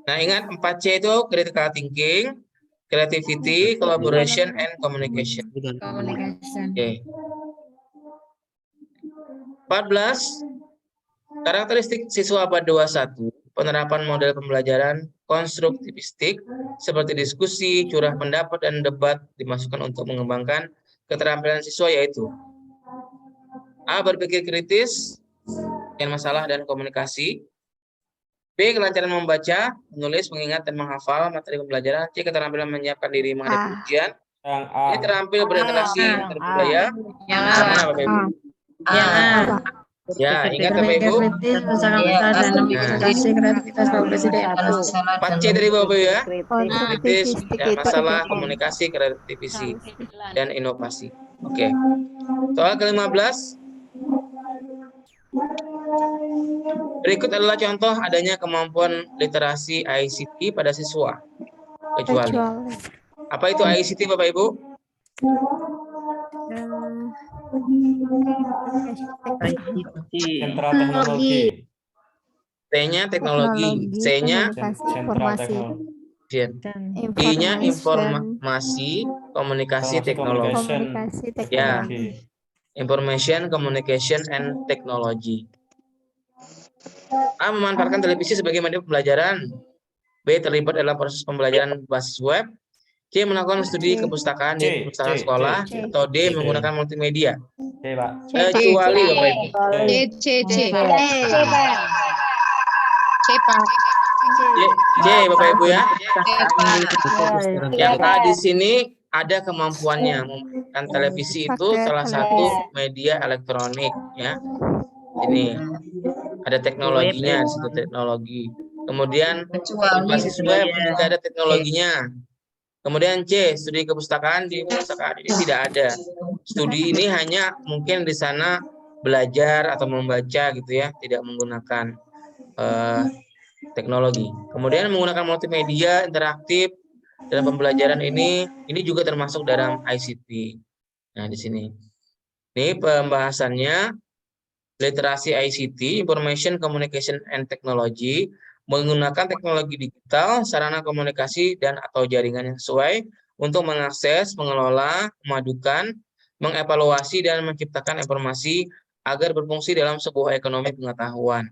Nah, ingat 4C itu critical thinking, creativity, collaboration, and communication. Communication. Oke. 14. Karakteristik siswa APA 21, penerapan model pembelajaran konstruktivistik seperti diskusi, curah pendapat, dan debat dimasukkan untuk mengembangkan keterampilan siswa yaitu A. Berpikir kritis dengan masalah dan komunikasi. B. Kelancaran membaca, menulis, mengingat, dan menghafal materi pembelajaran. C. Keterampilan menyiapkan diri menghadapi ujian. Yang A. D. Terampil berinteraksi terbudaya. Yang A. Mana Bapak Ibu? Yang A. Ya, ingat Bapak Ibu. Kritis, masalah besar dan presentasi kreativitas publikasi di atas. 4C dari Bapak Ibu ya. Kritis, Konstruktivistik dan itu masalah, itu. komunikasi, kreativisi, dan inovasi. Oke. Soal ke-15. Berikut adalah contoh adanya kemampuan literasi ICT pada siswa. Kecuali. Apa itu ICT Bapak Ibu? Sentra teknologi. T-nya teknologi, C-nya Sentra teknologi. I-nya informasi, komunikasi, teknologi. Komunikasi Ya. teknologi. Information, Communication, and Technology. A. Memanfaatkan televisi sebagai media pembelajaran. B. Terlibat dalam proses pembelajaran berbasis web. C. Melakukan studi kepustakaan di perpustakaan sekolah. Atau D. Menggunakan multimedia. C, Pak. Kecuali Bapak Ibu. C, Pak. C Bapak Ibu ya. Iya, Yang A Pak. di sini ada kemampuannya. Memainkan televisi itu Pakai salah satu media elektronik ya. Ini ada teknologinya di situ, teknologi. Kemudian mahasiswa juga ada teknologinya. Kemudian C, studi kepustakaan di perpustakaan ini tidak ada. Studi ini hanya mungkin di sana belajar atau membaca gitu ya, tidak menggunakan teknologi. Kemudian menggunakan multimedia interaktif dalam pembelajaran ini juga termasuk dalam ICT. Nah, di sini. Ini pembahasannya literasi ICT, Information Communication and Technology, menggunakan teknologi digital, sarana komunikasi dan atau jaringan yang sesuai untuk mengakses, mengelola, memadukan, mengevaluasi dan menciptakan informasi agar berfungsi dalam sebuah ekonomi pengetahuan.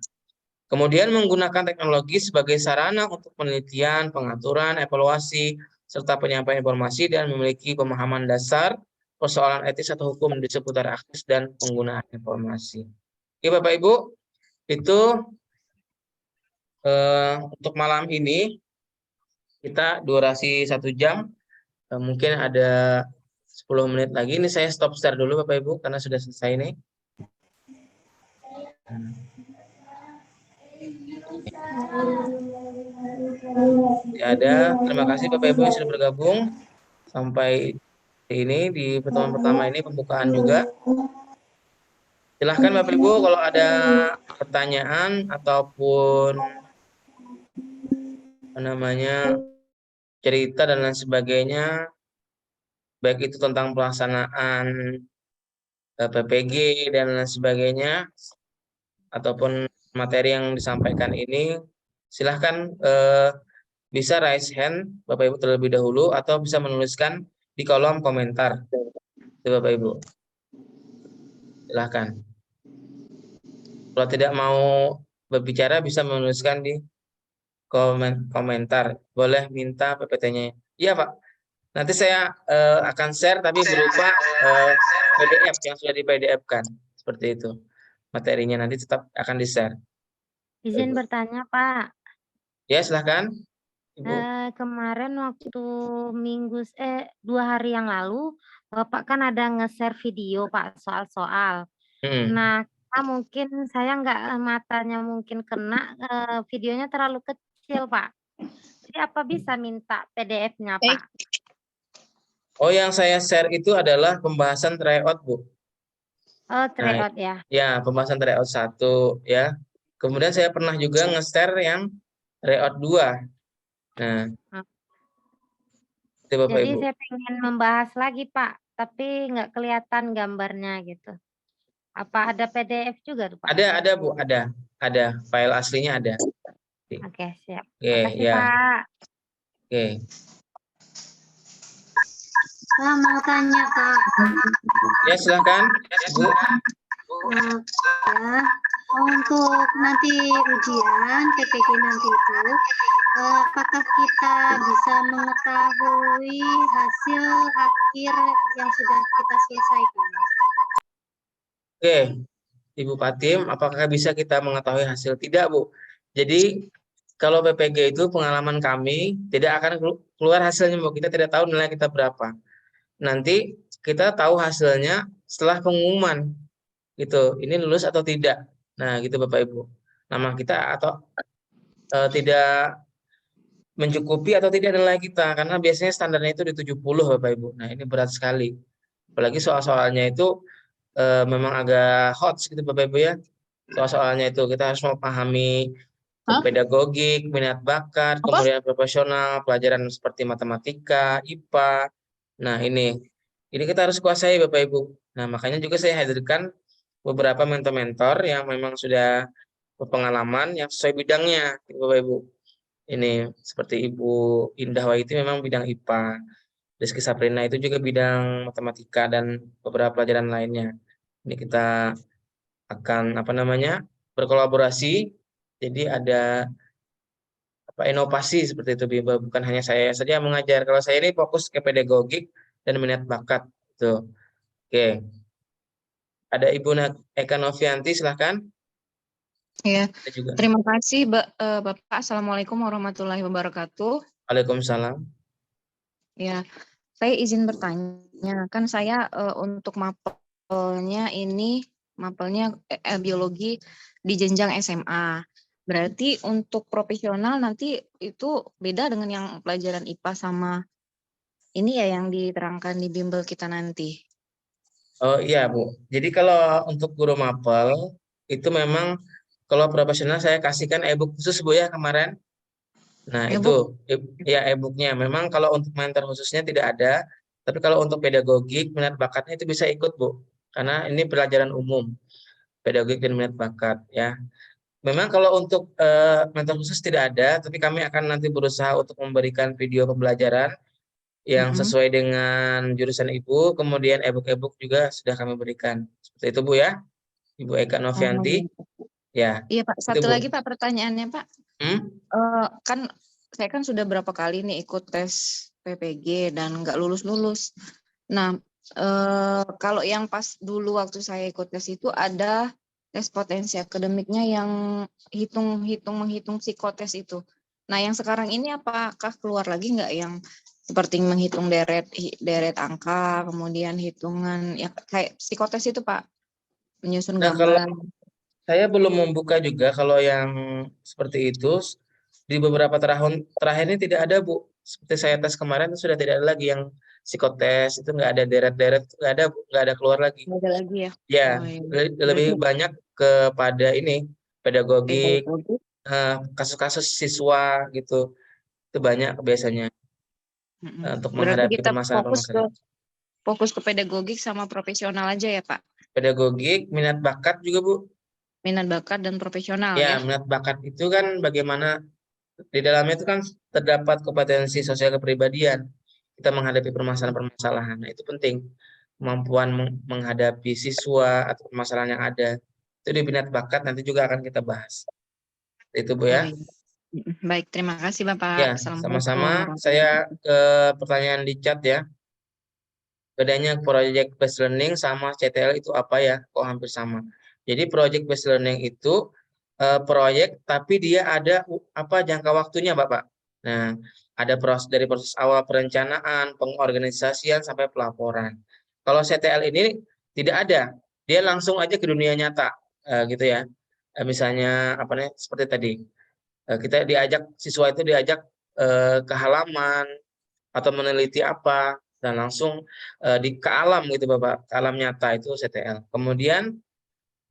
Kemudian menggunakan teknologi sebagai sarana untuk penelitian, pengaturan, evaluasi, serta penyampaian informasi dan memiliki pemahaman dasar persoalan etis atau hukum di seputar akses dan penggunaan informasi. Oke Bapak Ibu, itu untuk malam ini kita durasi 1 jam, mungkin ada 10 menit lagi. Ini saya stop share dulu Bapak Ibu karena sudah selesai ini. Tidak ada. Terima kasih Bapak Ibu yang sudah bergabung sampai ini di pertemuan pertama ini, pembukaan juga. Silahkan Bapak Ibu kalau ada pertanyaan ataupun cerita dan lain sebagainya, baik itu tentang pelaksanaan PPG dan lain sebagainya, ataupun materi yang disampaikan ini, silahkan bisa raise hand Bapak Ibu terlebih dahulu, atau bisa menuliskan di kolom komentar. Itu Bapak Ibu. Silahkan. Kalau tidak mau berbicara bisa menuliskan di komentar. Boleh minta PPT-nya. Iya Pak. Nanti saya akan share tapi berupa PDF yang sudah di PDF-kan. Seperti itu. Materinya nanti tetap akan di-share. Izin bertanya, Pak. Ya, silahkan. Ibu. Kemarin waktu 2 hari yang lalu, Bapak kan ada nge-share video, Pak, soal-soal. Nah, mungkin saya matanya mungkin kena, videonya terlalu kecil, Pak. Jadi apa bisa minta PDF-nya, Pak? Oh, yang saya share itu adalah pembahasan tryout, Bu. Oh, tryout ya. Ya, pembahasan tryout 1 ya. Kemudian saya pernah juga nge-share yang tryout 2. Nah, itu Bapak Jadi Ibu. saya pengen membahas lagi, Pak, tapi nggak kelihatan gambarnya gitu. Apa ada PDF juga tuh, Pak? Ada Bu, ada. File aslinya ada. Oke, siap. Oke, Makasih, ya. Pak. Oke. Pak, mau tanya, Pak. Ya, silahkan, Bu. Ya, untuk nanti ujian PPG nanti itu, apakah kita bisa mengetahui hasil akhir yang sudah kita selesaikan? Oke, Ibu Patim, apakah bisa kita mengetahui hasil? Tidak, Bu. Jadi, kalau PPG itu pengalaman kami, tidak akan keluar hasilnya, Bu. Kita tidak tahu nilai kita berapa. Nanti kita tahu hasilnya setelah pengumuman. Gitu, ini lulus atau tidak. Nah, gitu Bapak Ibu. Nama kita atau tidak mencukupi atau tidak nilai kita, karena biasanya standarnya itu di 70 Bapak Ibu. Nah, ini berat sekali. Apalagi soal-soalnya itu memang agak hot gitu Bapak Ibu ya. Soal-soalnya itu kita harus memahami pedagogik, minat bakat, kemudian profesional, pelajaran seperti matematika, IPA. Nah, ini kita harus kuasai Bapak Ibu. Nah, makanya juga saya hadirkan beberapa mentor-mentor yang memang sudah berpengalaman yang sesuai bidangnya, Bapak Ibu. Ini seperti Ibu Indah Waiti memang bidang IPA, Rizky Saprina itu juga bidang matematika dan beberapa pelajaran lainnya. Ini kita akan berkolaborasi. Jadi ada inovasi seperti itu, bukan hanya saya saja yang mengajar. Kalau saya ini fokus ke pedagogik dan minat bakat. Gitu. Oke. Ada Ibu Eka Novianti, silahkan. Iya, Ada juga. terima kasih Bapak. Assalamualaikum warahmatullahi wabarakatuh. Waalaikumsalam. Ya, saya izin bertanya. Kan saya untuk mapelnya biologi di jenjang SMA. Berarti untuk profesional nanti itu beda dengan yang pelajaran IPA sama ini ya yang diterangkan di bimbel kita nanti. Oh iya Bu, jadi kalau untuk guru mapel itu memang kalau profesional saya kasihkan e-book khusus Bu ya kemarin. Nah E-book? itu ya e-booknya. Memang kalau untuk mentor khususnya tidak ada, tapi kalau untuk pedagogik minat bakatnya itu bisa ikut Bu, karena ini pelajaran umum pedagogik dan minat bakat ya. Memang kalau untuk mentor khusus tidak ada, tapi kami akan nanti berusaha untuk memberikan video pembelajaran yang sesuai dengan jurusan Ibu, kemudian e-book juga sudah kami berikan. Seperti itu Bu ya, Ibu Eka Novianti. Ya, Iya Pak, itu satu Bu. lagi Pak pertanyaannya Pak. Kan saya kan sudah berapa kali nih ikut tes PPG dan nggak lulus-lulus. Nah, kalau yang pas dulu waktu saya ikut tes itu ada tes potensi akademiknya yang menghitung psikotes itu. Nah, yang sekarang ini apakah keluar lagi nggak yang seperti menghitung deret angka, kemudian hitungan ya kayak psikotes itu Pak, menyusun Nah, kalau gambar. saya belum membuka juga kalau yang seperti itu di beberapa tahun terakhir ini tidak ada Bu. Seperti saya tes kemarin sudah tidak ada lagi yang psikotes, itu nggak ada deret-deret, nggak ada Bu, nggak ada keluar lagi. Nggak ada lagi ya? Ya, Oh, iya. lebih banyak kepada ini pedagogik, Pedagogik. kasus-kasus siswa gitu. Itu banyak biasanya untuk Berarti menghadapi kita permasalahan-permasalahan. fokus ke pedagogik sama profesional aja ya Pak? Pedagogik, minat bakat juga Bu. Minat bakat dan profesional Ya, ya? minat bakat itu kan bagaimana di dalamnya itu kan terdapat kompetensi sosial kepribadian. Kita menghadapi permasalahan-permasalahan. Nah, itu penting. Kemampuan menghadapi siswa atau permasalahan yang ada. Itu di minat bakat nanti juga akan kita bahas. Itu Bu Oh, ya. iya. Baik, terima kasih Bapak. Ya, Assalamualaikum sama-sama. warahmatullahi Saya ke pertanyaan di chat ya. Bedanya project based learning sama CTL itu apa ya? Kok hampir sama. Jadi project based learning itu proyek tapi dia ada jangka waktunya Bapak. Nah, ada dari proses awal perencanaan, pengorganisasian sampai pelaporan. Kalau CTL ini tidak ada. Dia langsung aja ke dunia nyata gitu ya. Misalnya seperti tadi. Kita siswa itu diajak ke halaman atau meneliti apa dan langsung ke alam gitu Bapak, ke alam nyata itu CTL. Kemudian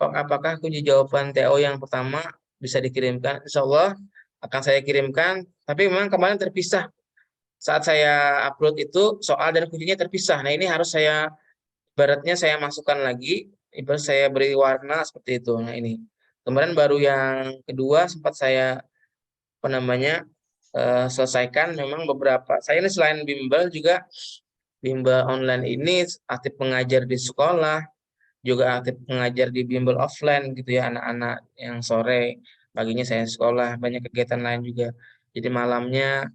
apakah kunci jawaban TO yang pertama bisa dikirimkan? Insya Allah akan saya kirimkan, tapi memang kemarin terpisah. Saat saya upload itu soal dan kuncinya terpisah. Nah ini harus ibaratnya saya masukkan lagi, ibarat saya beri warna seperti itu. Nah ini kemarin baru yang kedua sempat saya selesaikan. Memang beberapa saya ini selain bimbel juga bimbel online ini aktif mengajar di sekolah, juga aktif mengajar di bimbel offline gitu ya, anak-anak yang sore, paginya saya sekolah, banyak kegiatan lain juga. Jadi malamnya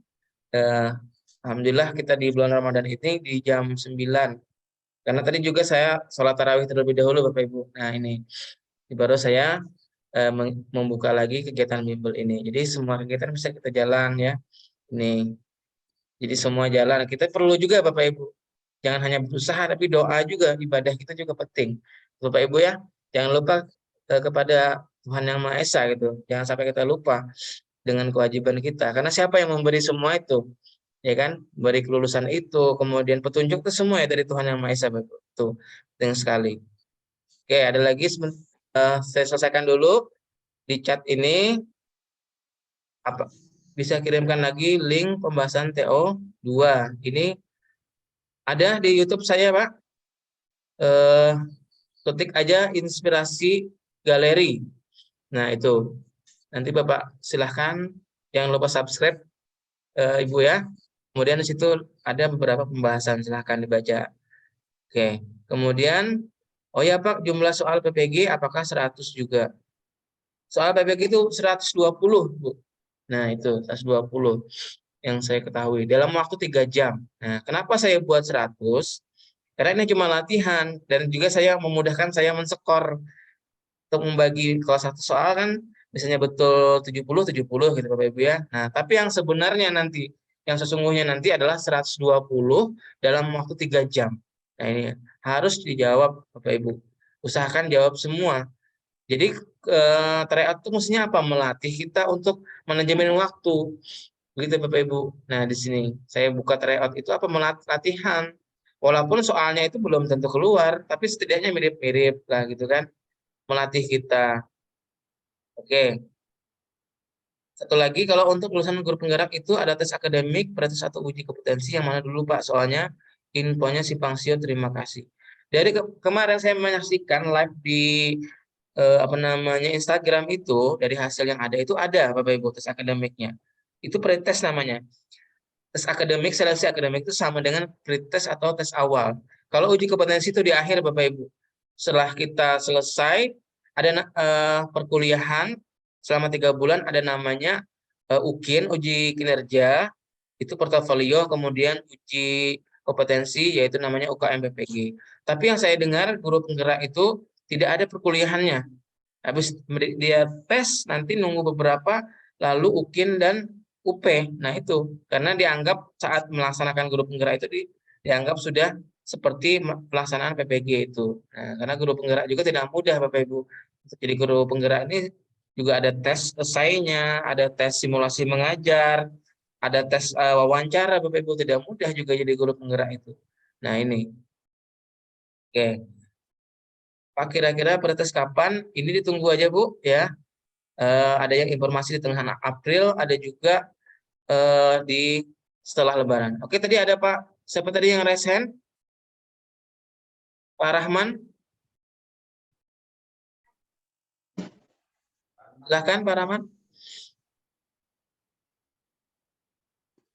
alhamdulillah kita di bulan Ramadan ini di jam 9. Karena tadi juga saya sholat tarawih terlebih dahulu Bapak Ibu. Nah ini baru saya membuka lagi kegiatan bimbel ini. Jadi semua kegiatan bisa kita jalan ya. Ini. Jadi semua jalan. Kita perlu juga Bapak Ibu. Jangan hanya berusaha tapi doa juga, ibadah kita juga penting. Bapak Ibu ya, jangan lupa kepada Tuhan Yang Maha Esa gitu. Jangan sampai kita lupa dengan kewajiban kita. Karena siapa yang memberi semua itu? Ya kan? Beri kelulusan itu, kemudian petunjuk itu semua ya dari Tuhan Yang Maha Esa Bapak. Tuh, penting sekali. Oke, ada lagi saya selesaikan dulu di chat ini. Bisa kirimkan lagi link pembahasan TO 2. Ini ada di YouTube saya, Pak. Ketik aja inspirasi galeri. Nah, itu. Nanti Bapak silahkan jangan lupa subscribe Ibu ya. Kemudian di situ ada beberapa pembahasan, silahkan dibaca. Oke. Kemudian oh ya Pak, jumlah soal PPG apakah 100 juga? Soal PPG itu 120, Bu. Nah, itu 120 yang saya ketahui dalam waktu 3 jam. Nah, kenapa saya buat 100? Karena ini cuma latihan dan juga saya memudahkan saya menskor untuk membagi kalau satu soal kan misalnya betul 70 gitu Bapak Ibu ya. Nah, tapi yang sebenarnya nanti, yang sesungguhnya nanti adalah 120 dalam waktu 3 jam. Nah, ini harus dijawab Bapak Ibu. Usahakan jawab semua. Jadi tryout itu mestinya apa? Melatih kita untuk manajemen waktu. Begitu Bapak Ibu. Nah, di sini saya buka tryout itu apa? Latihan. Walaupun soalnya itu belum tentu keluar, tapi setidaknya mirip-mirip lah gitu kan. Melatih kita. Oke. Satu lagi, kalau untuk lulusan guru penggerak itu ada tes akademik, berarti satu uji kompetensi. Yang mana dulu Pak? Soalnya infonya simpang siur, terima kasih. Dari kemarin saya menyaksikan live di Instagram itu, dari hasil yang ada itu ada Bapak Ibu tes akademiknya. Itu pretest namanya. Tes akademik, seleksi akademik itu sama dengan pretest atau tes awal. Kalau uji kompetensi itu di akhir Bapak Ibu. Setelah kita selesai, ada perkuliahan selama 3 bulan, ada namanya UKIN, uji kinerja, itu portofolio, kemudian uji kompetensi, yaitu namanya UKM PPG. Tapi yang saya dengar, guru penggerak itu tidak ada perkuliahannya. Habis dia tes, nanti nunggu beberapa, lalu UKIN dan UP. Nah itu, karena dianggap saat melaksanakan guru penggerak itu dianggap sudah seperti pelaksanaan PPG itu. Nah, karena guru penggerak juga tidak mudah Bapak Ibu. Jadi guru penggerak ini juga ada tes esainya, ada tes simulasi mengajar, ada tes wawancara Bapak Ibu, tidak mudah juga jadi guru penggerak itu. Nah ini. Oke. Pak, kira-kira pretest kapan? Ini ditunggu aja Bu ya. Ada yang informasi di tengah April, ada juga di setelah Lebaran. Oke, tadi ada Pak, siapa tadi yang raise hand? Pak Rahman? Silahkan Pak Rahman.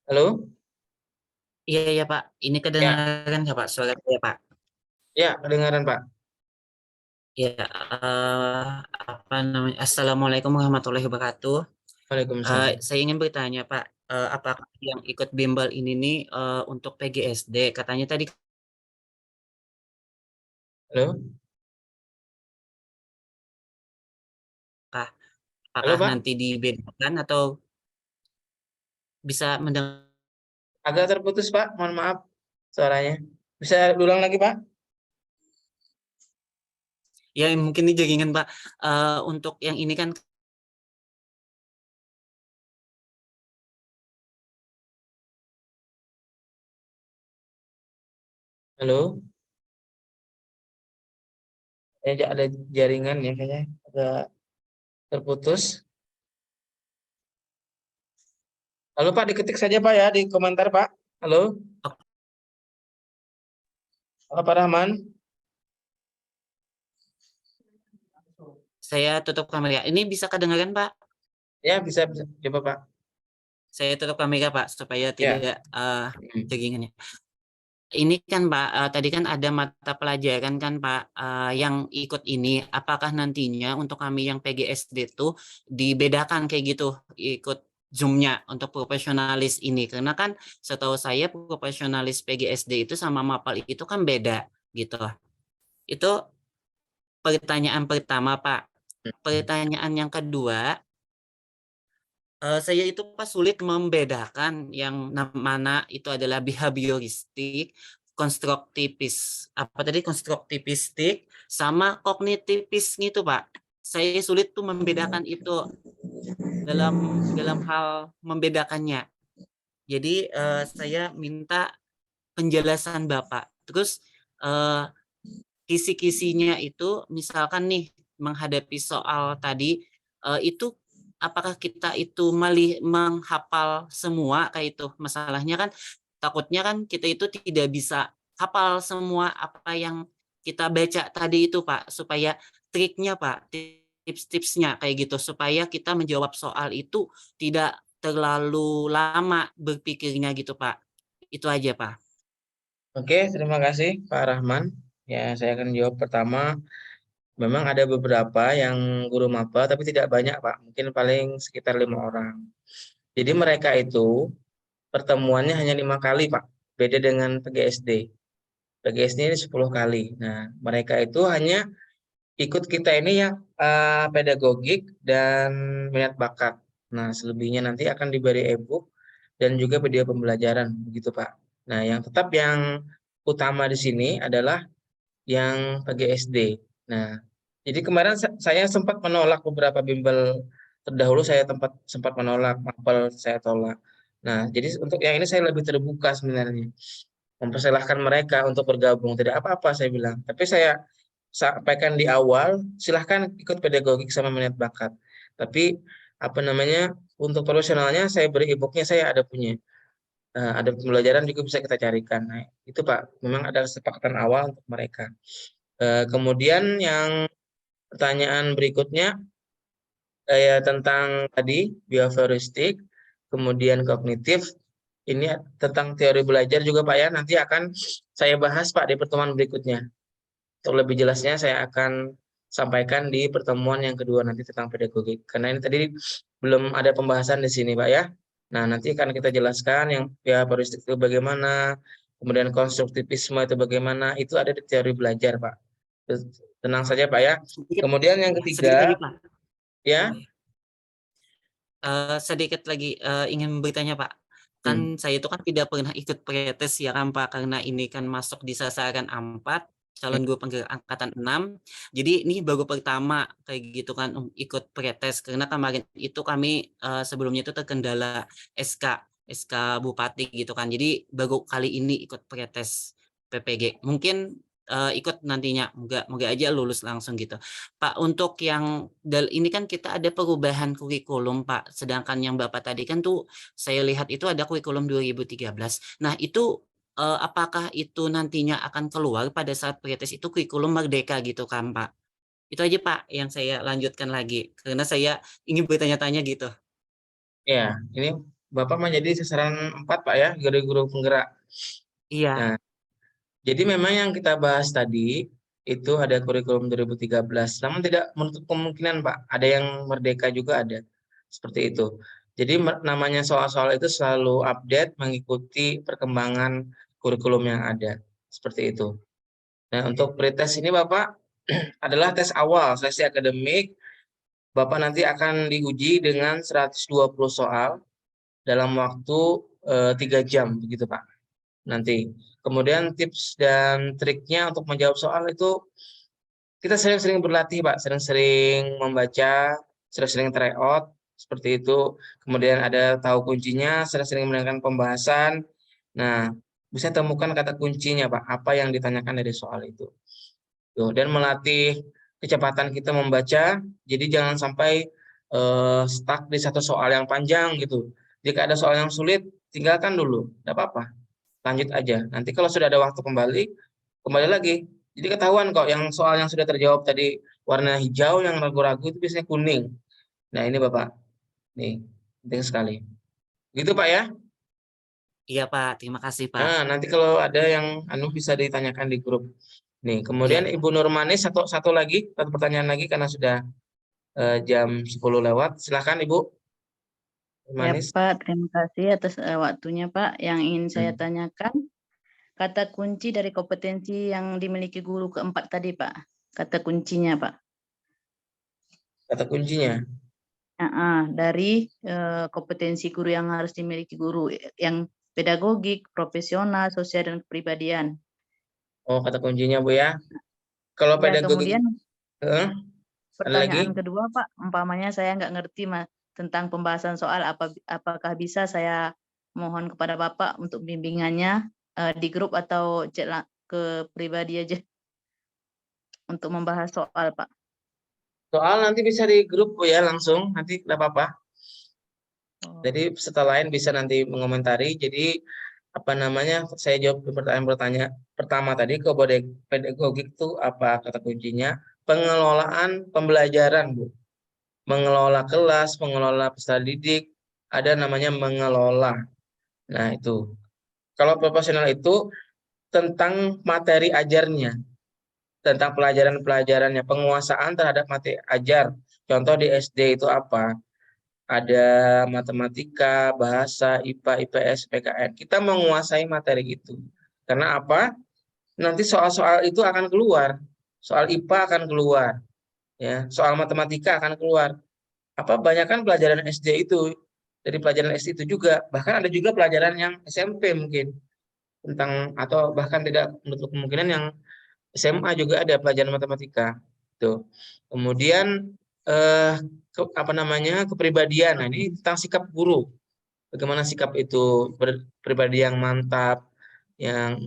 Halo? Iya Pak, ini kedengaran nggak Pak suara saya Pak? Ya, kedengaran Pak. Ya, apa namanya? Assalamualaikum warahmatullahi wabarakatuh. Waalaikumsalam. Saya ingin bertanya Pak, apakah yang ikut bimbel ini nih untuk PGSD? Katanya tadi. Halo? Apakah Pak? nanti dibedakan atau bisa mendengar? Agak terputus Pak, mohon maaf suaranya. Bisa ulang lagi Pak? Ya mungkin ini jaringan Pak. Untuk yang ini kan Halo? Ada jaringan ya kayaknya, agak terputus. Halo Pak, diketik saja Pak ya di komentar Pak. Halo? Halo Pak Rahman? saya tutup kamera. Ini bisa kedengaran Pak? Ya, bisa coba Pak. Saya tutup kamera Pak supaya tidak jaringannya. Ini kan Pak, tadi kan ada mata pelajaran kan Pak yang ikut ini. Apakah nantinya untuk kami yang PGSD itu dibedakan kayak gitu ikut Zoom-nya untuk profesionalis ini? Karena kan setahu saya profesionalis PGSD itu sama MAPAL itu kan beda gitu. Itu pertanyaan pertama Pak. Pertanyaan yang kedua, saya itu pas sulit membedakan yang mana itu adalah behavioristik, konstruktivis, apa tadi konstruktivistik sama kognitivis gitu Pak. Saya sulit tuh membedakan itu dalam hal membedakannya. Jadi saya minta penjelasan Bapak. Terus kisi-kisinya itu misalkan nih menghadapi soal tadi itu apakah kita itu menghafal semua kayak itu? Masalahnya kan takutnya kan kita itu tidak bisa hafal semua apa yang kita baca tadi itu Pak, supaya triknya Pak, tips-tipsnya kayak gitu supaya kita menjawab soal itu tidak terlalu lama berpikirnya gitu Pak. Itu aja Pak. Oke, terima kasih Pak Rahman. Ya, saya akan jawab pertama. Memang ada beberapa yang guru maba, tapi tidak banyak Pak. Mungkin paling sekitar 5 orang. Jadi mereka itu pertemuannya hanya 5 kali Pak. Beda dengan PGSD. PGSD ini 10 kali. Nah, mereka itu hanya ikut kita ini yang pedagogik dan minat bakat. Nah, selebihnya nanti akan diberi e-book dan juga video pembelajaran, begitu Pak. Nah, yang tetap yang utama di sini adalah yang PGSD. Nah, jadi kemarin saya sempat menolak beberapa bimbel terdahulu, saya sempat menolak, mapel saya tolak. Nah, jadi untuk yang ini saya lebih terbuka sebenarnya, mempersilahkan mereka untuk bergabung, tidak apa-apa saya bilang. Tapi saya sampaikan di awal, silahkan ikut pedagogik sama minat bakat. Tapi apa namanya, untuk profesionalnya saya beri e-booknya, saya ada punya. Ada pembelajaran juga bisa kita carikan. Nah, itu Pak, memang ada kesepakatan awal untuk mereka. Kemudian yang pertanyaan berikutnya ya tentang tadi behavioristik, kemudian kognitif. Ini tentang teori belajar juga Pak ya, nanti akan saya bahas Pak di pertemuan berikutnya. Untuk lebih jelasnya saya akan sampaikan di pertemuan yang kedua nanti tentang pedagogik. Karena ini tadi belum ada pembahasan di sini Pak ya. Nah, nanti akan kita jelaskan yang behavioristik itu bagaimana, kemudian konstruktivisme itu bagaimana, itu ada di teori belajar Pak. Tenang saja Pak ya. Kemudian yang Sedikit ketiga, lagi, Pak. ya. Sedikit lagi ingin bertanya Pak. Kan saya itu kan tidak pernah ikut pretest ya kan Pak, karena ini kan masuk di sasaran A4, calon guru penggerak angkatan 6. Jadi ini baru pertama kayak gitu kan ikut pretest, karena kemarin itu kami sebelumnya itu terkendala SK Bupati gitu kan. Jadi baru kali ini ikut pretest PPG. Mungkin ikut nantinya, moga aja lulus langsung gitu. Pak, untuk yang ini kan kita ada perubahan kurikulum Pak, sedangkan yang Bapak tadi kan tuh saya lihat itu ada kurikulum 2013. Nah itu apakah itu nantinya akan keluar pada saat pretest itu kurikulum merdeka gitu kan Pak? Itu aja Pak yang saya lanjutkan lagi, karena saya ingin bertanya-tanya gitu. Ya, ini Bapak menjadi sasaran 4 Pak ya, guru-guru penggerak. Iya. Nah, jadi memang yang kita bahas tadi itu ada kurikulum 2013. Namun tidak menutup kemungkinan Pak, ada yang merdeka juga ada. Seperti itu. Jadi namanya soal-soal itu selalu update mengikuti perkembangan kurikulum yang ada. Seperti itu. Nah, untuk pretest ini Bapak adalah tes awal seleksi akademik. Bapak nanti akan diuji dengan 120 soal dalam waktu 3 jam begitu Pak. Nanti. Kemudian tips dan triknya untuk menjawab soal itu kita sering-sering berlatih Pak, sering-sering membaca, sering-sering try out seperti itu. Kemudian ada tahu kuncinya, sering-sering mendengarkan pembahasan. Nah, bisa temukan kata kuncinya Pak, apa yang ditanyakan dari soal itu. Tuh, dan melatih kecepatan kita membaca, jadi jangan sampai stuck di satu soal yang panjang gitu. Jika ada soal yang sulit, tinggalkan dulu, tidak apa-apa. Lanjut aja. Nanti kalau sudah ada waktu kembali lagi. Jadi ketahuan kok yang soal yang sudah terjawab tadi warna hijau, yang ragu-ragu itu biasanya kuning. Nah ini Bapak, nih penting sekali. Gitu Pak ya? Iya Pak, terima kasih Pak. Nah nanti kalau ada yang bisa ditanyakan di grup. Nih kemudian Ibu Nurmanis satu pertanyaan lagi karena sudah jam 10 lewat. Silakan Ibu. Ya Nurmanis. Pak, terima kasih atas waktunya Pak. Yang ingin saya tanyakan, kata kunci dari kompetensi yang dimiliki guru keempat tadi Pak. Kata kuncinya Pak. Kata kuncinya. Dari kompetensi guru yang harus dimiliki guru, yang pedagogik, profesional, sosial, dan kepribadian. Oh, kata kuncinya Bu ya. Kalau Ya, pedagogik. kemudian lagi? pertanyaan kedua Pak, umpamanya saya nggak ngerti tentang pembahasan soal, apakah bisa saya mohon kepada Bapak untuk bimbingannya di grup atau chat ke pribadi aja untuk membahas soal Pak. Soal nanti bisa di grup Bu ya langsung, nanti tidak apa-apa. Jadi peserta lain bisa nanti mengomentari. Jadi apa namanya? Saya jawab pertanyaan pertama tadi, pedagogik itu apa kata kuncinya? Pengelolaan pembelajaran, Bu. Mengelola kelas, mengelola peserta didik, ada namanya mengelola. Nah, itu. Kalau profesional itu tentang materi ajarnya, tentang pelajaran-pelajarannya, penguasaan terhadap materi ajar. Contoh di SD itu apa? Ada matematika, bahasa, IPA, IPS, PKN. Kita menguasai materi itu. Karena apa? Nanti soal-soal itu akan keluar. Soal IPA akan keluar. ya, soal matematika akan keluar. Apa banyak kan pelajaran SD itu, dari pelajaran SD itu juga, bahkan ada juga pelajaran yang SMP mungkin tentang, atau bahkan tidak menutup kemungkinan yang SMA juga ada pelajaran matematika. Tuh. Kemudian kepribadian. Nah, ini tentang sikap guru. Bagaimana sikap itu, pribadi yang mantap, yang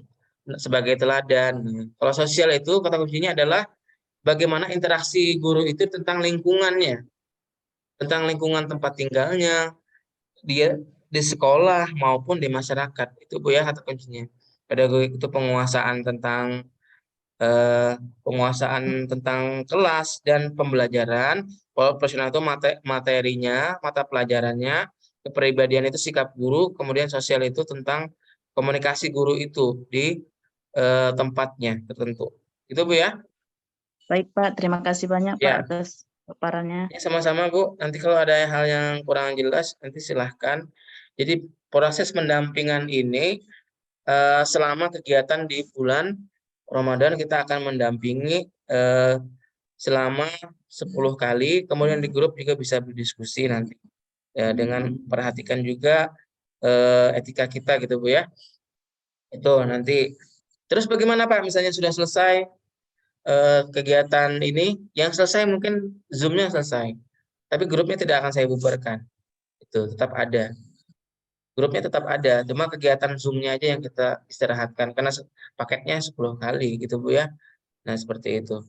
sebagai teladan. Kalau sosial itu kata kuncinya adalah bagaimana interaksi guru itu tentang lingkungannya, tentang lingkungan tempat tinggalnya, dia di sekolah maupun di masyarakat. Itu Bu ya kata kuncinya. Pedagogik itu penguasaan tentang kelas dan pembelajaran. Kalau profesional itu materinya, mata pelajarannya, kepribadian itu sikap guru, kemudian sosial itu tentang komunikasi guru itu di tempatnya tertentu. Itu Bu ya. Baik Pak, terima kasih banyak Pak Ya. atas paparannya. Ya, sama-sama Bu. Nanti kalau ada hal yang kurang jelas, nanti silahkan. Jadi proses pendampingan ini selama kegiatan di bulan Ramadan kita akan mendampingi selama 10 kali, kemudian di grup juga bisa berdiskusi nanti. Ya, dengan perhatikan juga etika kita gitu Bu ya. Itu nanti. Terus bagaimana Pak? Misalnya sudah selesai kegiatan ini, yang selesai mungkin Zoom-nya selesai, tapi grupnya tidak akan saya bubarkan. Itu tetap ada. Grupnya tetap ada, cuma kegiatan Zoom-nya aja yang kita istirahatkan karena paketnya 10 kali gitu Bu ya. Nah, seperti itu.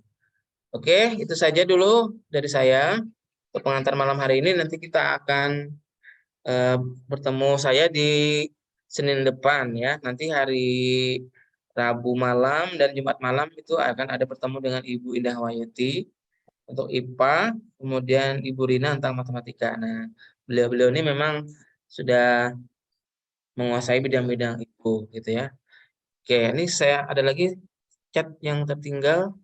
Oke, itu saja dulu dari saya untuk pengantar malam hari ini. Nanti kita akan bertemu saya di Senin depan ya. Nanti hari Rabu malam dan Jumat malam itu akan ada bertemu dengan Ibu Indah Wayuti untuk IPA, kemudian Ibu Rina tentang matematika. Nah, beliau-beliau ini memang sudah menguasai bidang-bidang itu gitu ya. Oke, ini saya ada lagi chat yang tertinggal.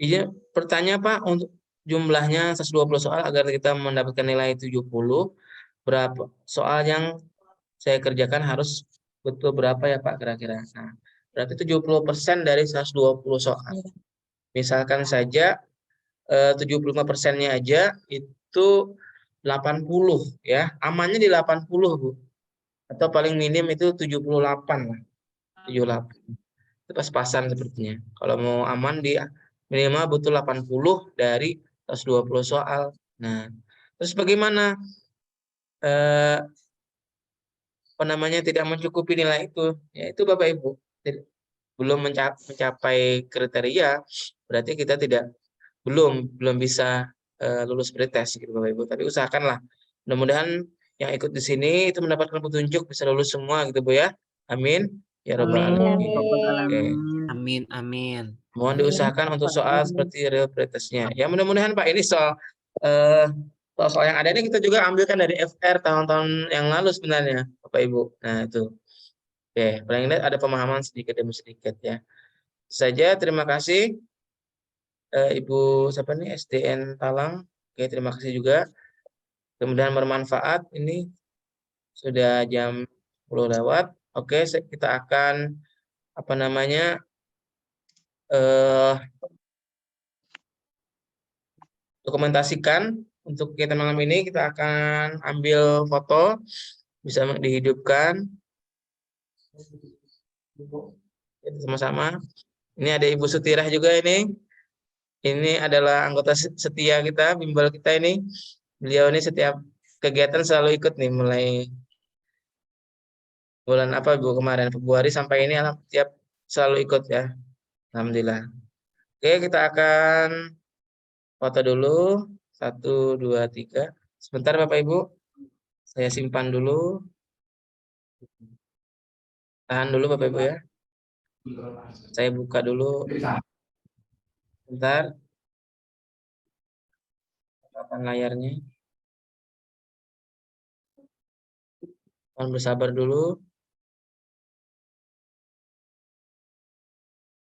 Iya, pertanyaan Pak, untuk jumlahnya 120 soal agar kita mendapatkan nilai 70, berapa soal yang saya kerjakan harus betul berapa ya Pak kira-kira? Nah, berarti 70% dari 120 soal. Misalkan saja 75%-nya aja itu 80 ya, amannya di 80 Bu. Atau paling minim itu 78 lah. 78. Itu pas-pasan sepertinya. Kalau mau aman di minimal butuh 80 dari 120 soal. Nah, terus bagaimana tidak mencukupi nilai itu? Ya itu Bapak Ibu. Belum mencapai kriteria, berarti kita belum bisa lulus pretest gitu Bapak Ibu. Tapi usahakanlah. Mudah-mudahan yang ikut di sini itu mendapatkan petunjuk bisa lulus semua gitu Bu ya. Amin. Ya Rabbal Alamin. Oke. Amin, amin. Mohon diusahakan untuk soal seperti real pretestnya. Ya mudah-mudahan Pak ini soal yang ada ini kita juga ambilkan dari FR tahun-tahun yang lalu sebenarnya Bapak Ibu. Nah itu. Oke, paling tidak ada pemahaman sedikit demi sedikit ya. Saja terima kasih Ibu siapa nih SDN Talang. Oke, terima kasih juga. Kemudian bermanfaat. Ini sudah jam 10 lewat. Oke, kita akan dokumentasikan untuk kegiatan malam ini. Kita akan ambil foto, bisa dihidupkan sama-sama. Ini ada Ibu Sutirah juga ini. Ini adalah anggota setia kita, bimbel kita ini. Beliau ini setiap kegiatan selalu ikut nih, mulai bulan Bu kemarin, Februari sampai ini tiap selalu ikut ya. Alhamdulillah. Oke, kita akan foto dulu. 1, 2, 3. Sebentar Bapak Ibu. Saya simpan dulu. Tahan dulu Bapak Ibu ya. Saya buka dulu. Bentar. Akan layarnya. Mohon bersabar dulu.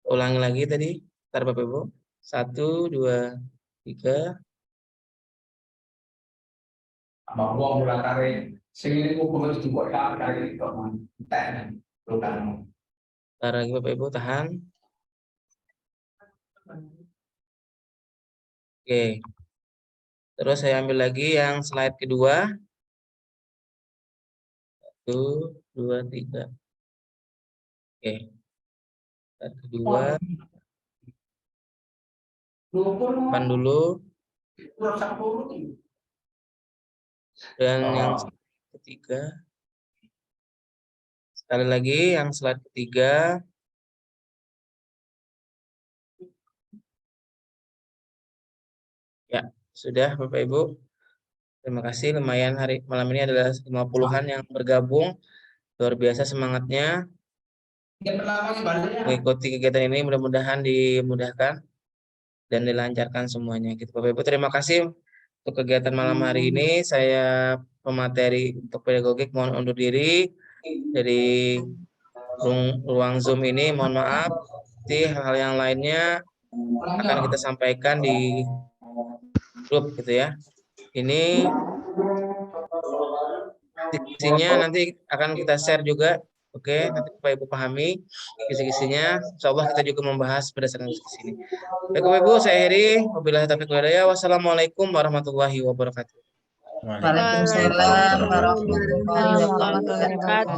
Ulangi lagi tadi. Bentar Bapak Ibu. 1, 2, 3. Mà vòng là ta đây sinh đến một cái chủng gọi là cái đó mà tệ này đồ đàn Bentar lagi Bapak Ibu tahan. Oke. Terus saya ambil lagi yang slide kedua. 1, 2, 3. Oke. Slide kedua. Depan dulu. Dan yang ketiga. Sekali lagi yang slide ketiga. Ya, sudah Bapak Ibu. Terima kasih, lumayan hari malam ini adalah 50-an yang bergabung. Luar biasa semangatnya mengikuti kegiatan ini, mudah-mudahan dimudahkan dan dilancarkan semuanya. Gitu. Bapak Ibu, terima kasih untuk kegiatan malam hari ini. Saya pemateri untuk pedagogik mohon undur diri dari ruang Zoom ini. Mohon maaf. Nanti hal-hal yang lainnya akan kita sampaikan di grup gitu ya. Ini kisi-kisinya nanti akan kita share juga. Oke, nanti Bapak Ibu pahami kisi-kisinya. Insyaallah kita juga membahas berdasarkan kisi ini. Baik Bapak Ibu, saya akhiri. Wabillahi taufiq wal hidayah. Wassalamualaikum warahmatullahi wabarakatuh. Waalaikumsalam warahmatullahi wabarakatuh.